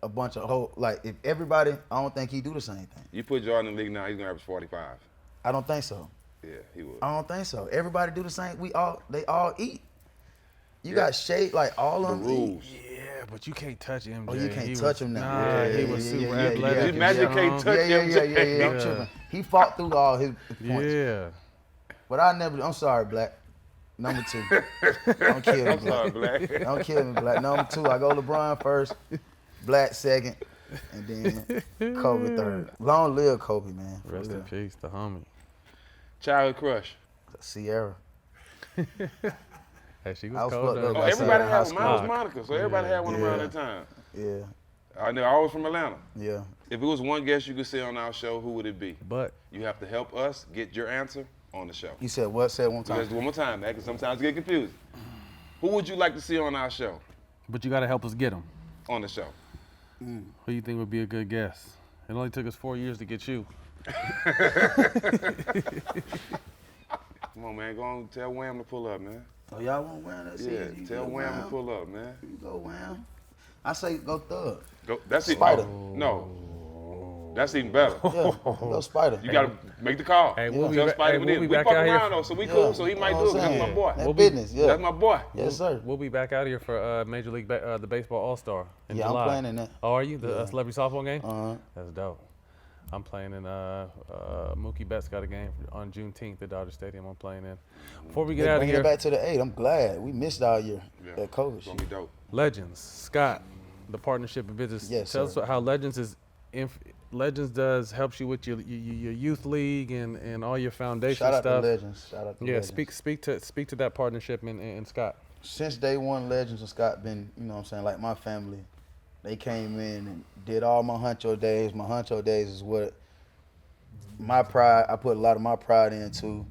S2: a bunch of if everybody, I don't think he do the same thing.
S4: You put Jordan in the league now, he's gonna average 45.
S2: I don't think so.
S4: Yeah, he would.
S2: I don't think so. Everybody do the same. They all eat. You got Shade, like all of them
S4: rules.
S2: eat.
S1: Yeah, but you can't touch MJ.
S2: Oh, you can't touch him now.
S1: Nah, he was super athletic.
S4: Magic can't touch him.
S2: Yeah. I'm tripping. He fought through all his points.
S1: Yeah.
S2: But I'm sorry, Black. Number 2. Don't kill me,
S4: I'm sorry, Black.
S2: Don't kill me, Black. Number 2, I go LeBron first, Black second, and then Kobe third. Long live Kobe, man.
S1: Rest in peace, the homie.
S4: Childhood crush.
S2: Sierra.
S1: Hey, she
S2: I
S1: was
S2: was
S1: cold.
S2: fucked up.
S1: though.
S4: Oh, everybody
S2: High
S4: had
S2: school.
S4: one. Mine was Monica, so everybody had one around
S2: Yeah.
S4: that time.
S2: Yeah,
S4: I know I was from Atlanta.
S2: yeah.
S4: If it was one guest you could say on our show, who would it be?
S1: But
S4: You have to help us get your answer on the show.
S2: You said what? Say it one time.
S4: Just one more time, man, because sometimes it get confusing. Who would you like to see on our show?
S1: you got to help us get them.
S4: On the show.
S1: Who do you think would be a good guess? It only took us 4 years to get you.
S4: Come on, man. Go on, tell Wham to pull up, man.
S2: Oh, y'all want Wham? That's
S4: Yeah,
S2: easy. You
S4: tell
S2: go
S4: Wham to pull up, man.
S2: You go Wham. I say go Thug.
S4: Go. That's it.
S2: Spider.
S4: Oh, no. That's even better.
S2: Yeah, go Spider.
S4: You gotta make the call.
S1: Hey, we'll be
S4: Tell
S1: back-
S4: Spider
S1: hey,
S4: we
S1: we'll
S4: did.
S1: be
S4: We
S1: back
S4: fuck
S1: out here
S4: around though, so we cool. So he might do it. That's my boy.
S2: That's business, yeah.
S4: That's my boy.
S2: Yes, sir.
S1: We'll be back out here for Major League the Baseball All-Star in
S2: Yeah, I'm
S1: July.
S2: playing in that.
S1: Oh, are you? The celebrity softball game?
S2: Uh-huh.
S1: That's dope. I'm playing in Mookie Betts got a game on Juneteenth at Dodger Stadium. I'm playing in. Before we get out of
S2: Bring
S1: here,
S2: it back to the 8. I'm glad. We missed our year.
S4: Yeah.
S2: That COVID
S4: It's gonna
S2: shit.
S4: be dope.
S1: Legends, Scott, the partnership of business.
S2: Yes,
S1: Tell
S2: sir.
S1: us how Legends helps you with your youth league and all your foundation
S2: Shout out
S1: stuff.
S2: to Legends. Shout out to
S1: Yeah,
S2: Legends.
S1: speak to that partnership and Scott.
S2: Since day one, Legends and Scott been, you know what I'm saying, like my family. They came in and did all my honcho days. My honcho days is what my pride, I put a lot of my pride into.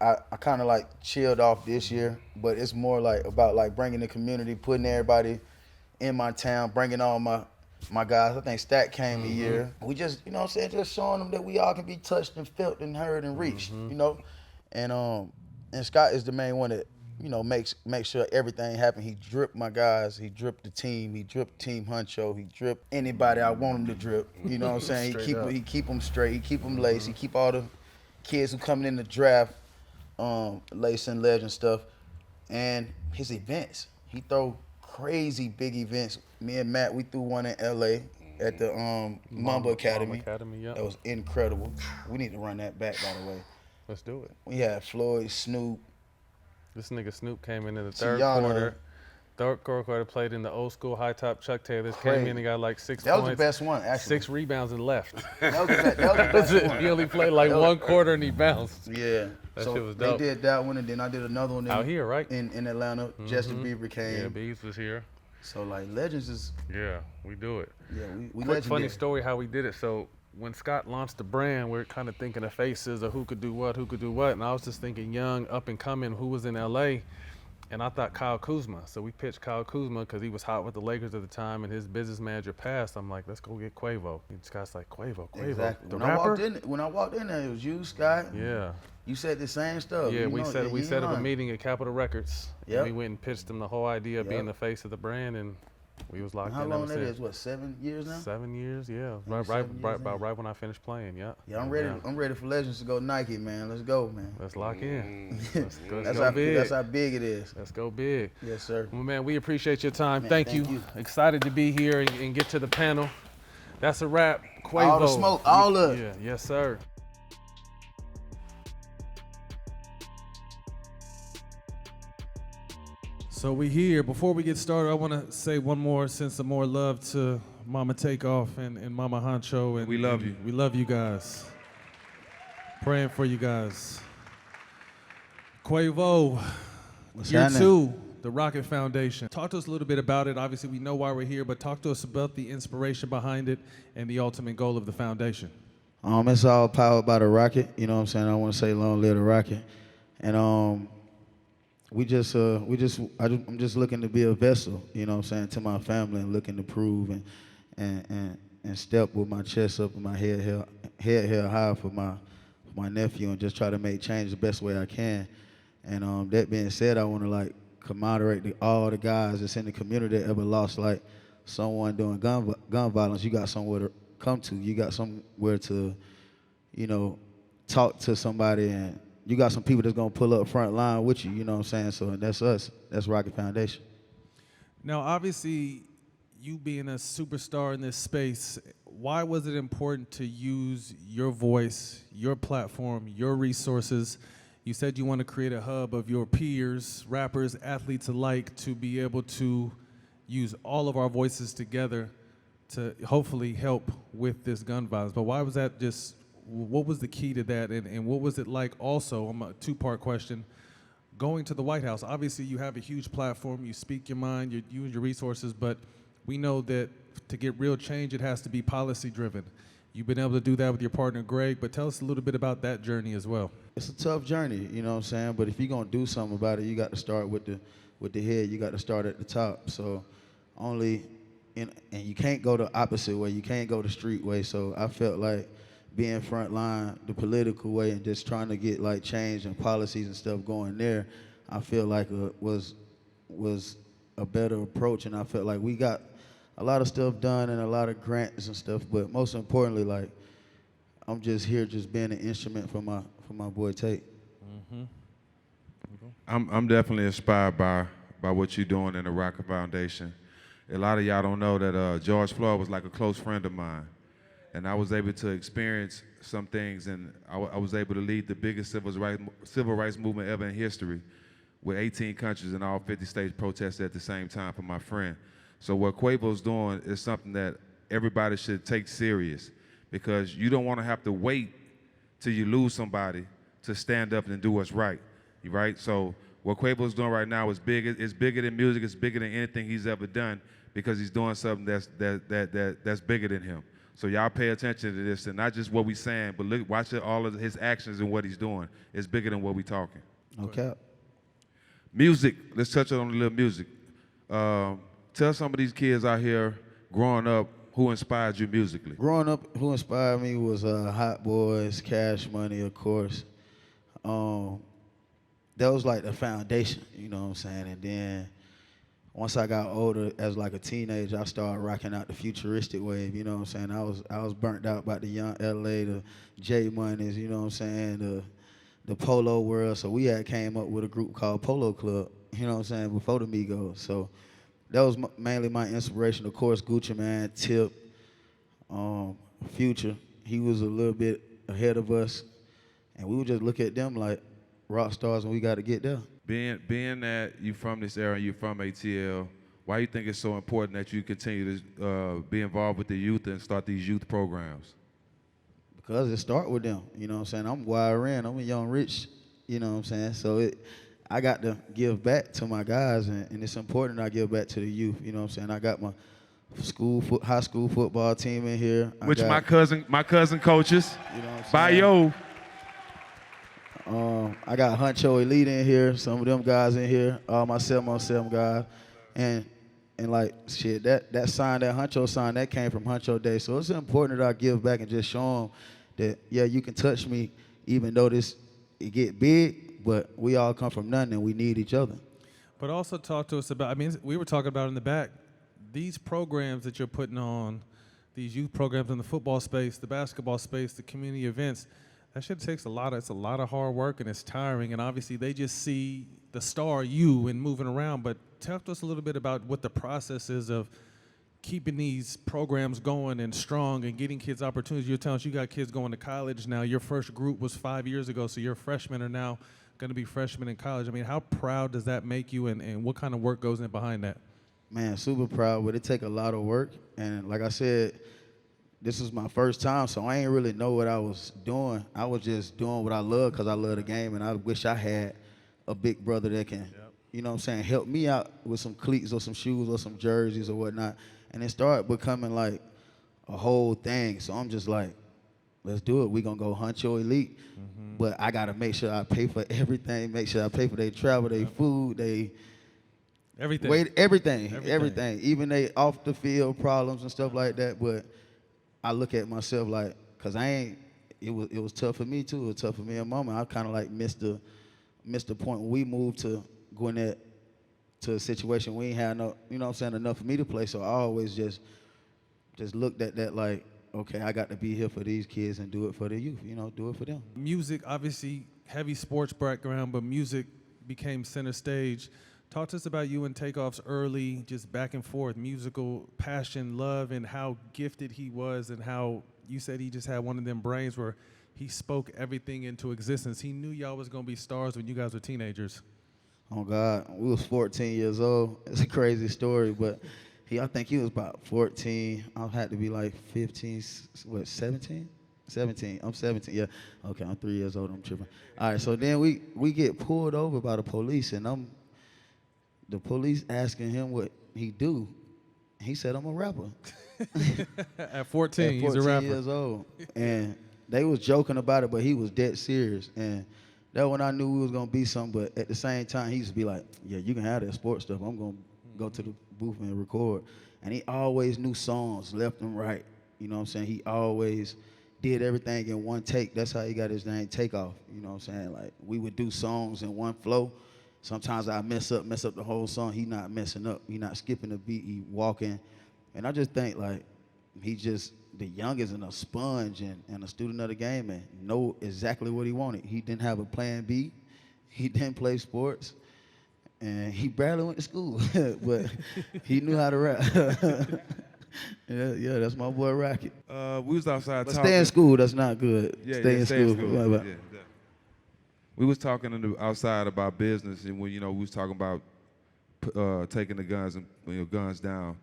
S2: I kind of like chilled off this year, but it's more like about like bringing the community, putting everybody in my town, bringing all my my guys. I think Stak came a year. We just, you know what I'm saying, just showing them that we all can be touched and felt and heard and reached, you know? And Scott is the main one that, you know, makes sure everything happen. He dripped my guys. He dripped the team. He dripped Team Huncho. He dripped anybody I want him to drip. You know what I'm saying? He keep them straight. He keep them laced. He keep all the kids who coming in the draft laced and legend stuff. And his events. He throw crazy big events. Me and Matt, we threw one in LA at the Mamba Academy.
S1: Yep.
S2: That was incredible. We need to run that back, by the way.
S1: Let's do it.
S2: We had Floyd, Snoop.
S1: This nigga Snoop came in the third quarter. Third quarter played in the old school high top Chuck Taylors. Came in and got like 6 points.
S2: That was the best one, actually.
S1: 6 rebounds and left.
S2: That was the best one.
S1: He only played like one quarter and he bounced.
S2: Yeah.
S1: That
S2: so
S1: shit was dope.
S2: They did that one, and then I did another one
S1: out here, right?
S2: In Atlanta. Justin Bieber came.
S1: Yeah, Biebs was here.
S2: So like Legends is.
S1: Yeah, we do it.
S2: Yeah, we
S1: Quick
S2: legendary.
S1: funny story how we did it. So when Scott launched the brand, we are kind of thinking of faces of who could do what, and I was just thinking young, up and coming, who was in LA. And I thought Kyle Kuzma. So we pitched Kyle Kuzma because he was hot with the Lakers at the time and his business manager passed. I'm like, let's go get Quavo. And Scott's like, Quavo.
S2: Exactly.
S1: The
S2: when
S1: rapper?
S2: When I walked in there, it was you, Scott.
S1: Yeah.
S2: You said the same stuff.
S1: Yeah,
S2: you
S1: we
S2: know,
S1: set up a meeting at Capitol Records.
S2: Yep.
S1: We went and pitched them the whole idea of being the face of the brand, and we was locked
S2: How
S1: in
S2: long
S1: ever
S2: that
S1: since.
S2: is? What, 7 years now?
S1: 7 years, yeah.
S2: Maybe 7 years now.
S1: Right when I finished playing, yeah.
S2: Yeah, I'm ready. I'm ready for Legends to go Nike, man. Let's go, man.
S1: Let's lock in. Let's
S2: That's
S1: go big.
S2: That's how big it is.
S1: Let's go big.
S2: Yes, sir.
S1: Well, man, we appreciate your time.
S2: Man,
S1: thank you. Excited to be here and get to the panel. That's a wrap. Quavo.
S2: All the smoke, all of it.
S1: Yeah, yes, sir. So we here. Before we get started, I want to say one more, send some more love to Mama Takeoff and Mama Honcho. And
S7: we love you.
S1: We love you guys. Praying for you guys. Quavo, year 2, the Rocket Foundation. Talk to us a little bit about it. Obviously, we know why we're here, but talk to us about the inspiration behind it and the ultimate goal of the foundation.
S2: It's all powered by the Rocket. You know what I'm saying? I want to say long live the Rocket. And I'm just looking to be a vessel, you know what I'm saying, to my family and looking to prove and step with my chest up and my head held high for my nephew and just try to make change the best way I can. And that being said, I want to like commemorate all the guys that's in the community that ever lost like someone doing gun violence. You got somewhere to come to. You got somewhere to, you know, talk to somebody, and you got some people that's gonna pull up front line with you. You know what I'm saying? So that's us. That's Rocket Foundation.
S1: Now, obviously, you being a superstar in this space, why was it important to use your voice, your platform, your resources? You said you want to create a hub of your peers, rappers, athletes alike, to be able to use all of our voices together to hopefully help with this gun violence. But why was that just, what was the key to that? And what was it like also, a two-part question, going to the White House? Obviously, you have a huge platform, you speak your mind, you use your resources, but we know that to get real change, it has to be policy-driven. You've been able to do that with your partner, Greg, but tell us a little bit about that journey as well.
S2: It's a tough journey, you know what I'm saying? But if you're gonna do something about it, you got to start with the head. You got to start at the top. So and you can't go the opposite way. You can't go the street way. So I felt like being front line, the political way, and just trying to get like change and policies and stuff going there, I feel like was a better approach. And I felt like we got a lot of stuff done and a lot of grants and stuff, but most importantly, like, I'm just here just being an instrument for my boy Tate.
S1: Mm-hmm.
S7: I'm definitely inspired by what you're doing in the Rocket Foundation. A lot of y'all don't know that George Floyd was like a close friend of mine, and I was able to experience some things, and I was able to lead the biggest civil rights movement ever in history, with 18 countries and all 50 states protested at the same time for my friend. So what Quavo's doing is something that everybody should take serious, because you don't want to have to wait till you lose somebody to stand up and do what's right, right? So what Quavo's doing right now is big. It's bigger than music. It's bigger than anything he's ever done, because he's doing something that's bigger than him. So y'all pay attention to this, and not just what we saying, but watch all of his actions and what he's doing. It's bigger than what we talking.
S2: Okay.
S7: Music. Let's touch on a little music. Tell some of these kids out here growing up who inspired you musically?
S2: Growing up, who inspired me was Hot Boys, Cash Money, of course. That was like the foundation, you know what I'm saying? And then once I got older, as like a teenager, I started rocking out the futuristic wave, you know what I'm saying? I was burnt out by the young LA, the J Moneys, you know what I'm saying? The Polo world. So we had came up with a group called Polo Club, you know what I'm saying, before the Migos. So that was mainly my inspiration. Of course, Gucci Mane, Tip, Future. He was a little bit ahead of us, and we would just look at them like rock stars, and we got to get there.
S7: Being that you from this era and you from ATL, why you think it's so important that you continue to be involved with the youth and start these youth programs?
S2: Because it start with them, you know what I'm saying? I'm YRN, I'm a young rich, you know what I'm saying? So I got to give back to my guys, and it's important that I give back to the youth, you know what I'm saying? I got my high school football team in here.
S7: My cousin coaches.
S2: You know what I'm saying?
S7: Bayo.
S2: I got Huncho Elite in here, some of them guys in here, all my 7-on-7 guys. And like, shit, that sign, that Huncho sign, that came from Huncho Day. So it's important that I give back and just show them that, yeah, you can touch me even though it get big, but we all come from nothing and we need each other.
S1: But also talk to us about, I mean, we were talking about in the back, these programs that you're putting on, these youth programs in the football space, the basketball space, the community events, that shit takes it's a lot of hard work and it's tiring, and obviously they just see the star you and moving around, but talk to us a little bit about what the process is of keeping these programs going and strong and getting kids opportunities. You're telling us you got kids going to college now. Your first group was 5 years ago, so your freshmen are now going to be freshmen in college. I mean, how proud does that make you, and what kind of work goes in behind that?
S2: Man, super proud, but it take a lot of work, and like I said, this is my first time, so I ain't really know what I was doing. I was just doing what I love because I love the game, and I wish I had a big brother that can, you know what I'm saying, help me out with some cleats or some shoes or some jerseys or whatnot. And it started becoming like a whole thing. So I'm just like, let's do it. We gonna go Huncho Elite, but I gotta make sure I pay for everything, make sure I pay for their travel, their food, everything. Even they off the field problems and stuff like that, but I look at myself like, cause it was tough for me too. It was tough for me and Mama. I kind of like missed the point when we moved to going to a situation we ain't had no, you know what I'm saying, enough for me to play. So I always just looked at that like, okay, I got to be here for these kids and do it for the youth, you know, do it for them.
S1: Music, obviously heavy sports background, but music became center stage. Talk to us about you and Takeoff's early, just back and forth, musical passion, love, and how gifted he was, and how you said he just had one of them brains where he spoke everything into existence. He knew y'all was gonna be stars when you guys were teenagers.
S2: Oh God, we was 14 years old. It's a crazy story, but I think he was about 14. I had to be like 15, 17? 17. I'm 17. Yeah. Okay, I'm 3 years old. I'm tripping. All right. So then we get pulled over by the police, and the police asking him what he do. He said, I'm a rapper.
S1: At 14,
S2: At 14
S1: he's a rapper.
S2: years old. And they was joking about it, but he was dead serious. And that when I knew we was gonna be something, but at the same time, he used to be like, yeah, you can have that sports stuff. I'm gonna go to the booth and record. And he always knew songs left and right. You know what I'm saying? He always did everything in one take. That's how he got his name, Takeoff. You know what I'm saying? Like, we would do songs in one flow. Sometimes I mess up the whole song. He not messing up. He not skipping the beat. He walking. And I just think, like, he just the youngest and a sponge and a student of the game and know exactly what he wanted. He didn't have a plan B. He didn't play sports. And he barely went to school. But he knew how to rap. Yeah, that's my boy Rocket.
S7: We was outside
S2: But
S7: talking.
S2: stay in school, that's not good.
S7: Stay in school.
S2: Right.
S7: Yeah. We was talking outside about business, and when we was talking about taking the guns and guns down,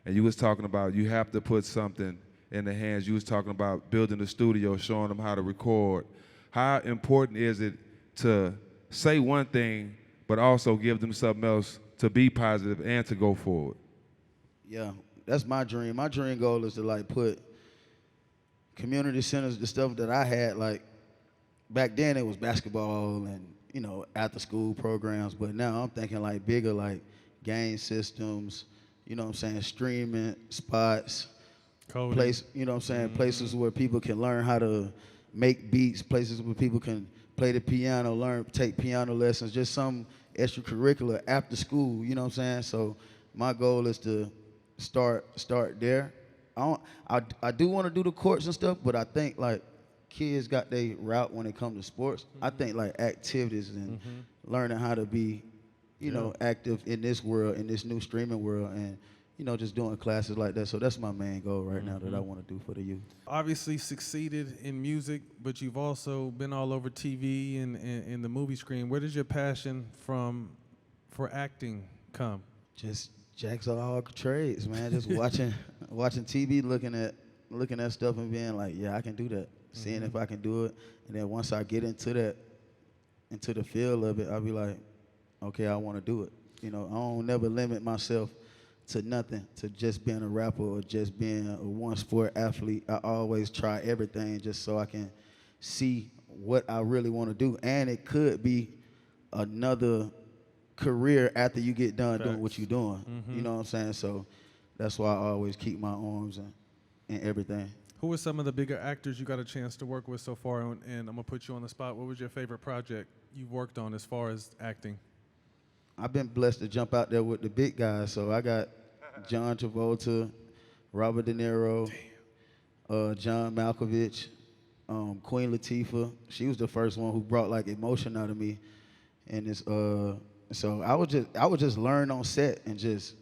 S7: and you was talking about you have to put something in the hands. You was talking about building a studio, showing them how to record. How important is it to say one thing, but also give them something else to be positive and to go forward?
S2: Yeah, that's my dream. My dream goal is to like put community centers, the stuff that I had, like back then it was basketball and, after school programs, but now I'm thinking like bigger, like game systems, streaming spots, place, you know what I'm saying, places where people can learn how to make beats, places where people can play the piano, take piano lessons, just some extracurricular after school, you know what I'm saying? So my goal is to start there. I do want to do the courts and stuff, but I think like kids got their route when it comes to sports. I think like activities and learning how to be, you know, active in this world, in this new streaming world, and you know, just doing classes like that. So that's my main goal right now that I want to do for the youth.
S1: Obviously succeeded in music, but you've also been all over TV and in the movie screen. Where does your passion for acting come?
S2: Just jacks of all trades, man. Just watching TV, looking at stuff and being like, yeah, I can do that. Seeing if I can do it. And then once I get into the field of it, I'll be like, okay, I want to do it. You know, I don't never limit myself to nothing, to just being a rapper or just being a one-sport athlete. I always try everything just so I can see what I really want to do. And it could be another career after you get done doing what you're doing. You know what I'm saying? So that's why I always keep my arms and everything.
S1: Who are some of the bigger actors you got a chance to work with so far? And I'm going to put you on the spot. What was your favorite project you've worked on as far as acting?
S2: I've been blessed to jump out there with the big guys. So I got John Travolta, Robert De Niro, John Malkovich, Queen Latifah. She was the first one who brought like emotion out of me. And it's so I would just learn on set and just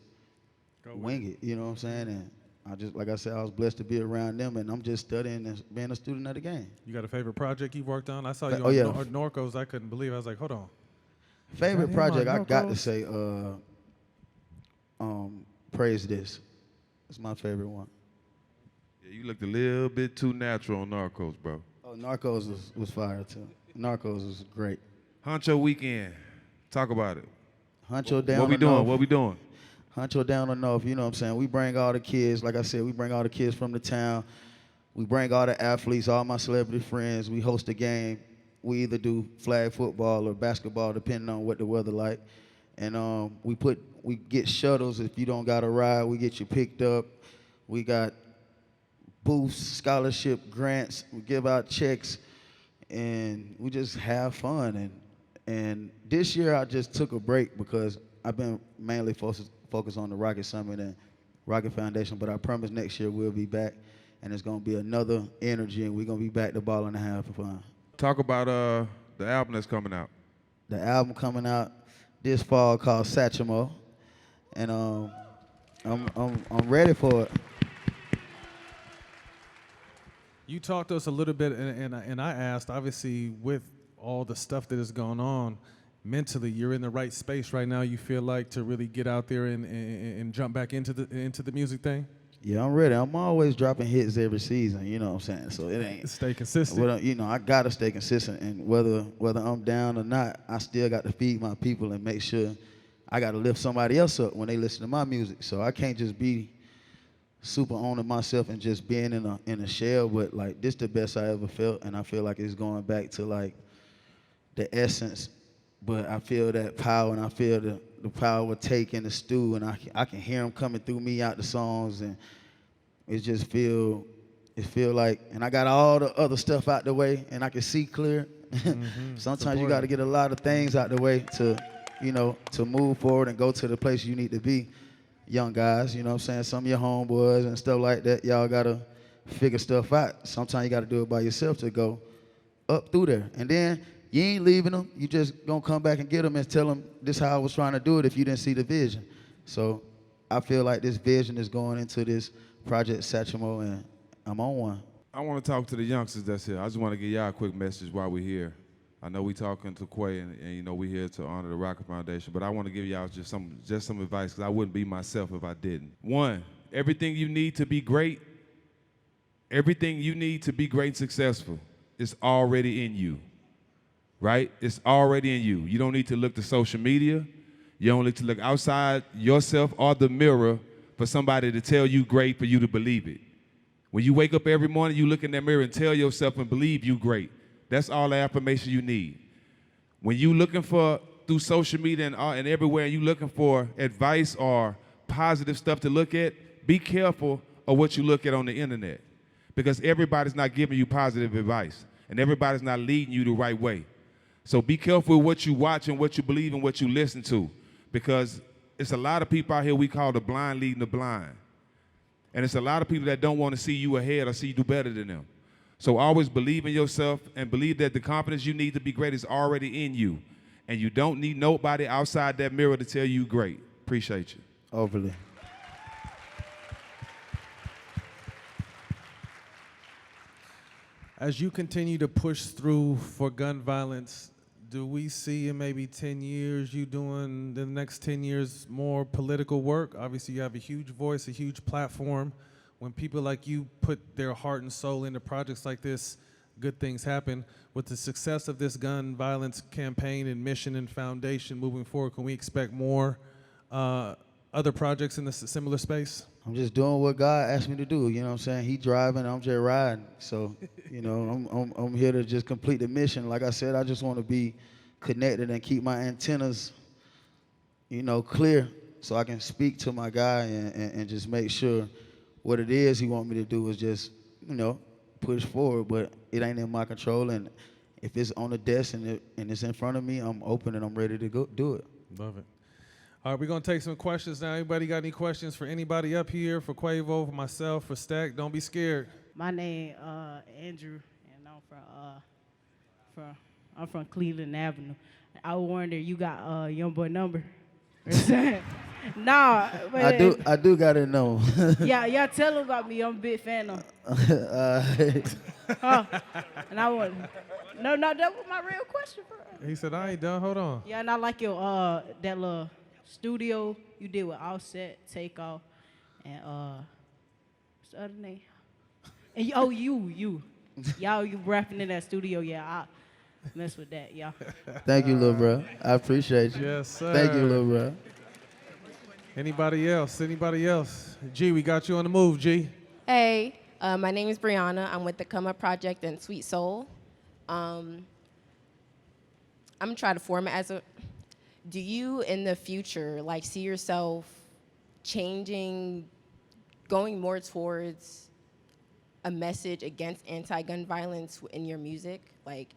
S2: wing it. You know what I'm saying? And I just, like I said, I was blessed to be around them, and I'm just studying and being a student of the game.
S1: You got a favorite project you worked on? I saw you on Norcos. I couldn't believe it. I was like, hold on.
S2: Favorite project, I got to say, Praise This. It's my favorite one.
S7: Yeah, you looked a little bit too natural on Narcos, bro.
S2: Oh, Narcos was fire, too. Narcos was great.
S7: Huncho Weekend. Talk about it.
S2: Huncho down.
S7: What we doing?
S2: Huncho down or north, you know what I'm saying? We bring all the kids, like I said, we bring all the kids from the town. We bring all the athletes, all my celebrity friends. We host a game. We either do flag football or basketball, depending on what the weather like. And we get shuttles. If you don't got a ride, we get you picked up. We got booths, scholarship grants. We give out checks, and we just have fun. And this year I just took a break because I've been mainly focused on the Rocket Summit and Rocket Foundation, but I promise next year we'll be back, and it's gonna be another energy, and we're gonna be back to ball and a half for fun.
S7: Talk about the album that's coming out.
S2: The album coming out this fall called Satchmo, and I'm ready for it.
S1: You talked to us a little bit, and I asked, obviously, with all the stuff that is going on, mentally, you're in the right space right now, you feel like, to really get out there and jump back into the music thing?
S2: Yeah, I'm ready. I'm always dropping hits every season, you know what I'm saying? So it ain't...
S1: Stay consistent.
S2: Well, you know, I got to stay consistent, and whether I'm down or not, I still got to feed my people and make sure I got to lift somebody else up when they listen to my music. So I can't just be super owning myself and just being in a shell, but like this the best I ever felt, and I feel like it's going back to like the essence. But I feel that power, and I feel the power will take in the stew, and I can hear them coming through me out the songs, and it just feel like, and I got all the other stuff out the way, and I can see clear. Sometimes you got to get a lot of things out the way to, you know, to move forward and go to the place you need to be. Young guys, you know what I'm saying? Some of your homeboys and stuff like that, y'all got to figure stuff out. Sometimes you got to do it by yourself to go up through there. And then you ain't leaving them. You just gonna come back and get them and tell them this is how I was trying to do it if you didn't see the vision. So I feel like this vision is going into this project Satchmo, and I'm on one.
S7: I want to talk to the youngsters that's here. I just want to give y'all a quick message while we're here. I know we talking to Quay, and you know we here to honor the Rocket Foundation, but I want to give y'all just some advice, because I wouldn't be myself if I didn't. One, everything you need to be great and successful is already in you. Right? It's already in you. You don't need to look to social media. You don't need to look outside yourself or the mirror for somebody to tell you great for you to believe it. When you wake up every morning, you look in that mirror and tell yourself and believe you great. That's all the affirmation you need. When you looking for, through social media and everywhere, you looking for advice or positive stuff to look at, be careful or what you look at on the internet. Because everybody's not giving you positive advice, and everybody's not leading you the right way. So be careful with what you watch and what you believe and what you listen to, because it's a lot of people out here we call the blind leading the blind. And it's a lot of people that don't want to see you ahead or see you do better than them. So always believe in yourself and believe that the confidence you need to be great is already in you. And you don't need nobody outside that mirror to tell you great. Appreciate you.
S2: Overly.
S1: As you continue to push through for gun violence, do we see in maybe 10 years you doing the next 10 years more political work? Obviously, you have a huge voice, a huge platform. When people like you put their heart and soul into projects like this, good things happen. With the success of this gun violence campaign and mission and foundation moving forward, can we expect more other projects in this similar space?
S2: I'm just doing what God asked me to do. You know what I'm saying? He driving, I'm just riding. So, you know, I'm here to just complete the mission. Like I said, I just want to be connected and keep my antennas, you know, clear so I can speak to my guy and just make sure what it is he want me to do is just, you know, push forward. But it ain't in my control. And if it's on the desk and it's in front of me, I'm open and I'm ready to go do it.
S1: Love it. All right, we're going to take some questions now. Anybody got any questions for anybody up here, for Quavo, for myself, for Stak? Don't be scared.
S8: My name Andrew, and I'm from Cleveland Avenue. I wonder, you got young boy number? Nah, but
S2: I do gotta know.
S8: yeah, tell him about me. I'm a big fan of him. And I want no, that was my real question, bro.
S1: He said, I ain't done. Hold on.
S8: Yeah, and I like your that little studio you did with Offset, Takeoff, and what's the other name? And you rapping in that studio. Yeah, I mess with that. Yeah.
S2: Thank you, little bro. I appreciate you.
S1: Yes, sir.
S2: Thank you, little bro.
S1: Anybody else? Anybody else? G, we got you on the move, G.
S9: Hey, my name is Brianna. I'm with the Come Up Project and Sweet Soul. I'm gonna try to form it as a. Do you in the future like see yourself changing, going more towards a message against anti-gun violence in your music? Like,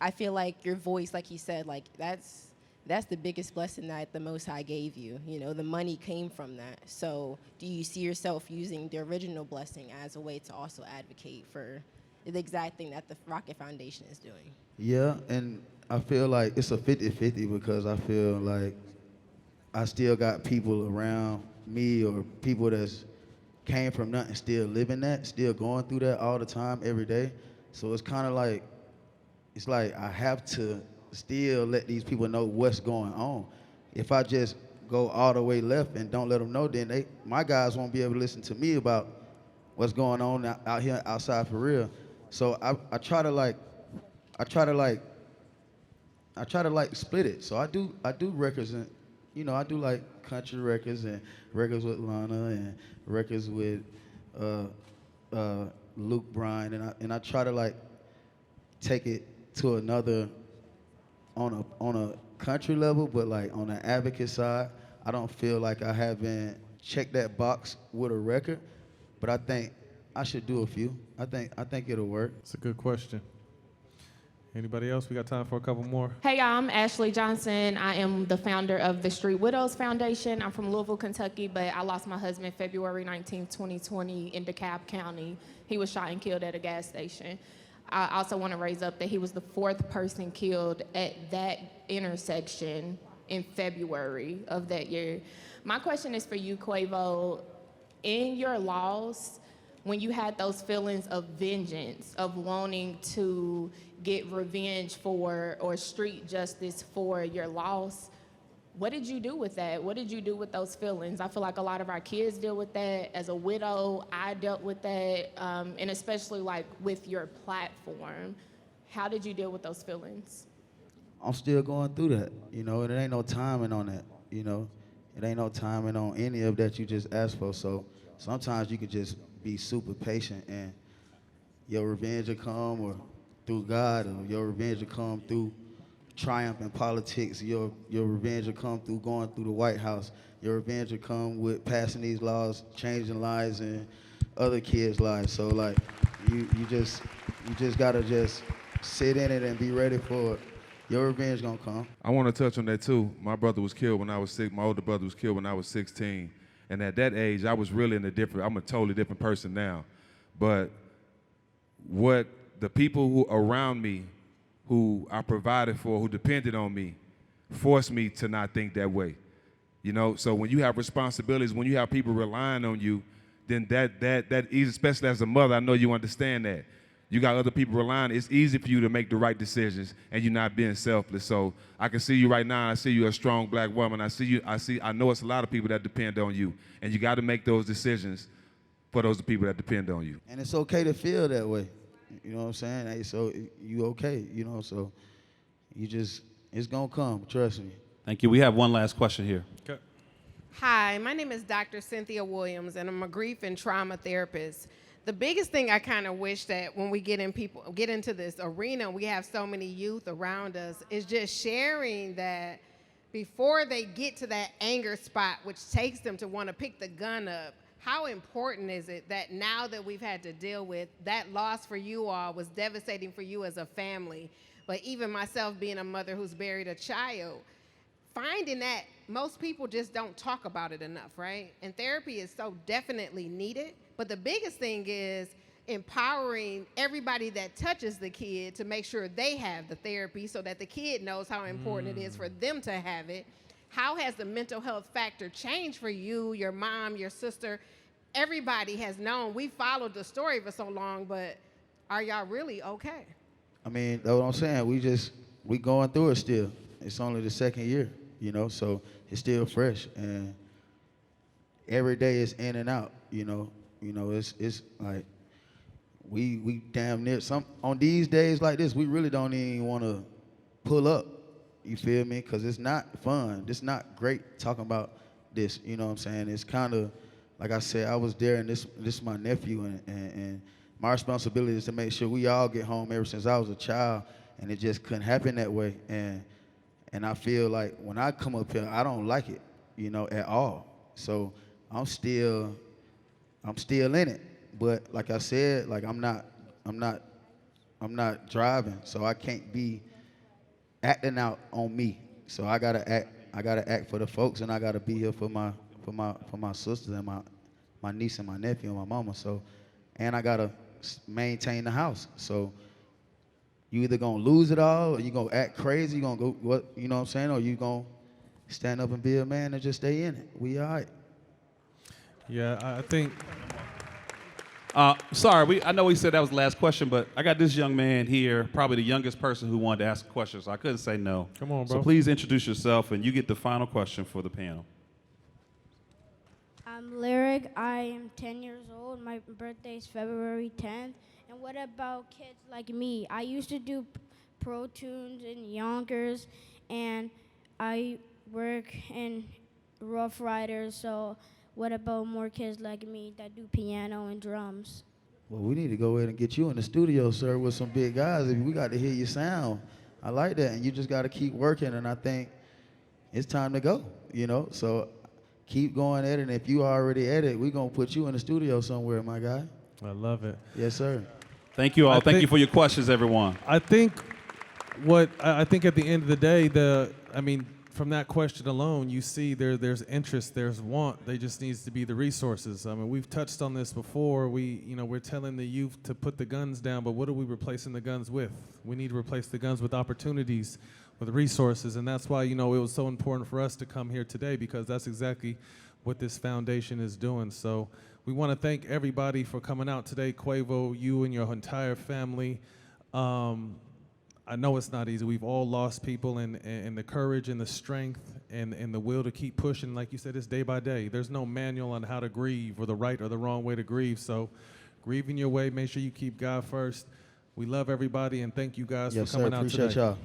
S9: I feel like your voice, like he said, like that's the biggest blessing that the Most High gave you. You know, the money came from that. So do you see yourself using the original blessing as a way to also advocate for the exact thing that the Rocket Foundation is doing?
S2: Yeah, and I feel like it's a 50-50 because I feel like I still got people around me or people that's came from nothing still living that, still going through that all the time, every day. So it's kind of like, it's like I have to still let these people know what's going on. If I just go all the way left and don't let them know, then my guys won't be able to listen to me about what's going on out here outside for real. So I try to split it. So I do records, and you know, I do like country records and records with Lana and records with Luke Bryan, and I try to like take it to another on a country level, but like on the advocate side, I don't feel like I haven't checked that box with a record, but I think I should do a few. I think it'll work.
S1: It's a good question. Anybody else? We got time for a couple more.
S10: Hey, y'all, I'm Ashley Johnson. I am the founder of the Street Widows Foundation. I'm from Louisville, Kentucky, but I lost my husband February 19, 2020 in DeKalb County. He was shot and killed at a gas station. I also want to raise up that he was the 4th person killed at that intersection in February of that year. My question is for you, Quavo. In your loss, when you had those feelings of vengeance, of wanting to get revenge for or street justice for your loss, what did you do with that? What did you do with those feelings? I feel like a lot of our kids deal with that. As a widow, I dealt with that, and especially like with your platform. How did you deal with those feelings?
S2: I'm still going through that, you know, and it ain't no timing on that, you know. It ain't no timing on any of that you just asked for. So sometimes you could just be super patient and your revenge will come or through God, or your revenge will come through triumph in politics, your revenge will come through going through the White House. your revenge will come with passing these laws, changing lives and other kids' lives. So like, you just gotta just sit in it and be ready for it. Your revenge gonna come.
S7: I want to touch on that too. My brother was killed when I was 6. My older brother was killed when I was 16. And at that age, I was really I'm a totally different person now. But what the people who around me, who I provided for, who depended on me, forced me to not think that way. You know, so when you have responsibilities, when you have people relying on you, then that easy, especially as a mother, I know you understand that. You got other people relying. It's easy for you to make the right decisions, and you're not being selfless. So I can see you right now. I see you a strong black woman. I know it's a lot of people that depend on you, and you got to make those decisions for those people that depend on you.
S2: And it's okay to feel that way. You know what I'm saying? Hey, so you okay? You know, so it's gonna come. Trust me.
S3: Thank you. We have one last question here.
S1: Okay.
S11: Hi, my name is Dr. Cynthia Williams, and I'm a grief and trauma therapist. The biggest thing I kind of wish that when we get into this arena, we have so many youth around us, is just sharing that before they get to that anger spot, which takes them to want to pick the gun up, how important is it that now that we've had to deal with that loss for you all was devastating for you as a family, but even myself being a mother who's buried a child, finding that most people just don't talk about it enough, right? And therapy is so definitely needed. But the biggest thing is empowering everybody that touches the kid to make sure they have the therapy so that the kid knows how important it is for them to have it. How has the mental health factor changed for you, your mom, your sister? Everybody has known. We followed the story for so long, but are y'all really okay?
S2: I mean, that's what I'm saying. We going through it still. It's only the second year, you know, so it's still fresh. And every day is in and out, you know. You know, it's like we damn near on these days like this, we really don't even want to pull up. You feel me? Because it's not fun. It's not great talking about this. You know what I'm saying? It's kind of, like I said, I was there, and this is my nephew, and my responsibility is to make sure we all get home ever since I was a child, and it just couldn't happen that way. And I feel like when I come up here, I don't like it, you know, at all. So I'm still in it. But like I said, like I'm not driving, so I can't be acting out on me. So I gotta act for the folks, and I gotta be here for my sisters and my niece and my nephew and my mama. So, and I gotta maintain the house. So you either gonna lose it all, or you gonna act crazy, you gonna go what, you know what I'm saying, or you gonna stand up and be a man and just stay in it. We all right.
S1: Yeah, I think.
S3: Sorry, I know we said that was the last question, but I got this young man here, probably the youngest person who wanted to ask a question, so I couldn't say no.
S1: Come on, bro.
S3: So please introduce yourself, and you get the final question for the panel.
S12: I'm Lyric. I am 10 years old. My birthday is February 10th. And what about kids like me? I used to do Pro Tunes in Yonkers, and I work in Rough Riders, so what about more kids like me that do piano and drums?
S2: Well, we need to go ahead and get you in the studio, sir, with some big guys. We got to hear your sound. I like that, and you just got to keep working, and I think it's time to go, you know? So keep going at it, and if you already at it, we're going to put you in the studio somewhere, my guy.
S1: I love it.
S2: Yes, sir.
S3: Thank you all. Thank you for your questions, everyone.
S1: I think at the end of the day, from that question alone, you see there's interest, there's want. There just needs to be the resources. I mean, we've touched on this before. We're telling the youth to put the guns down, but what are we replacing the guns with? We need to replace the guns with opportunities, with resources, and that's why, it was so important for us to come here today, because that's exactly what this foundation is doing. So we want to thank everybody for coming out today. Quavo, you and your entire family. I know it's not easy. We've all lost people, and the courage and the strength and the will to keep pushing. Like you said, it's day by day. There's no manual on how to grieve or the right or the wrong way to grieve. So grieving your way, make sure you keep God first. We love everybody, and thank you guys for coming out today.
S2: Appreciate y'all.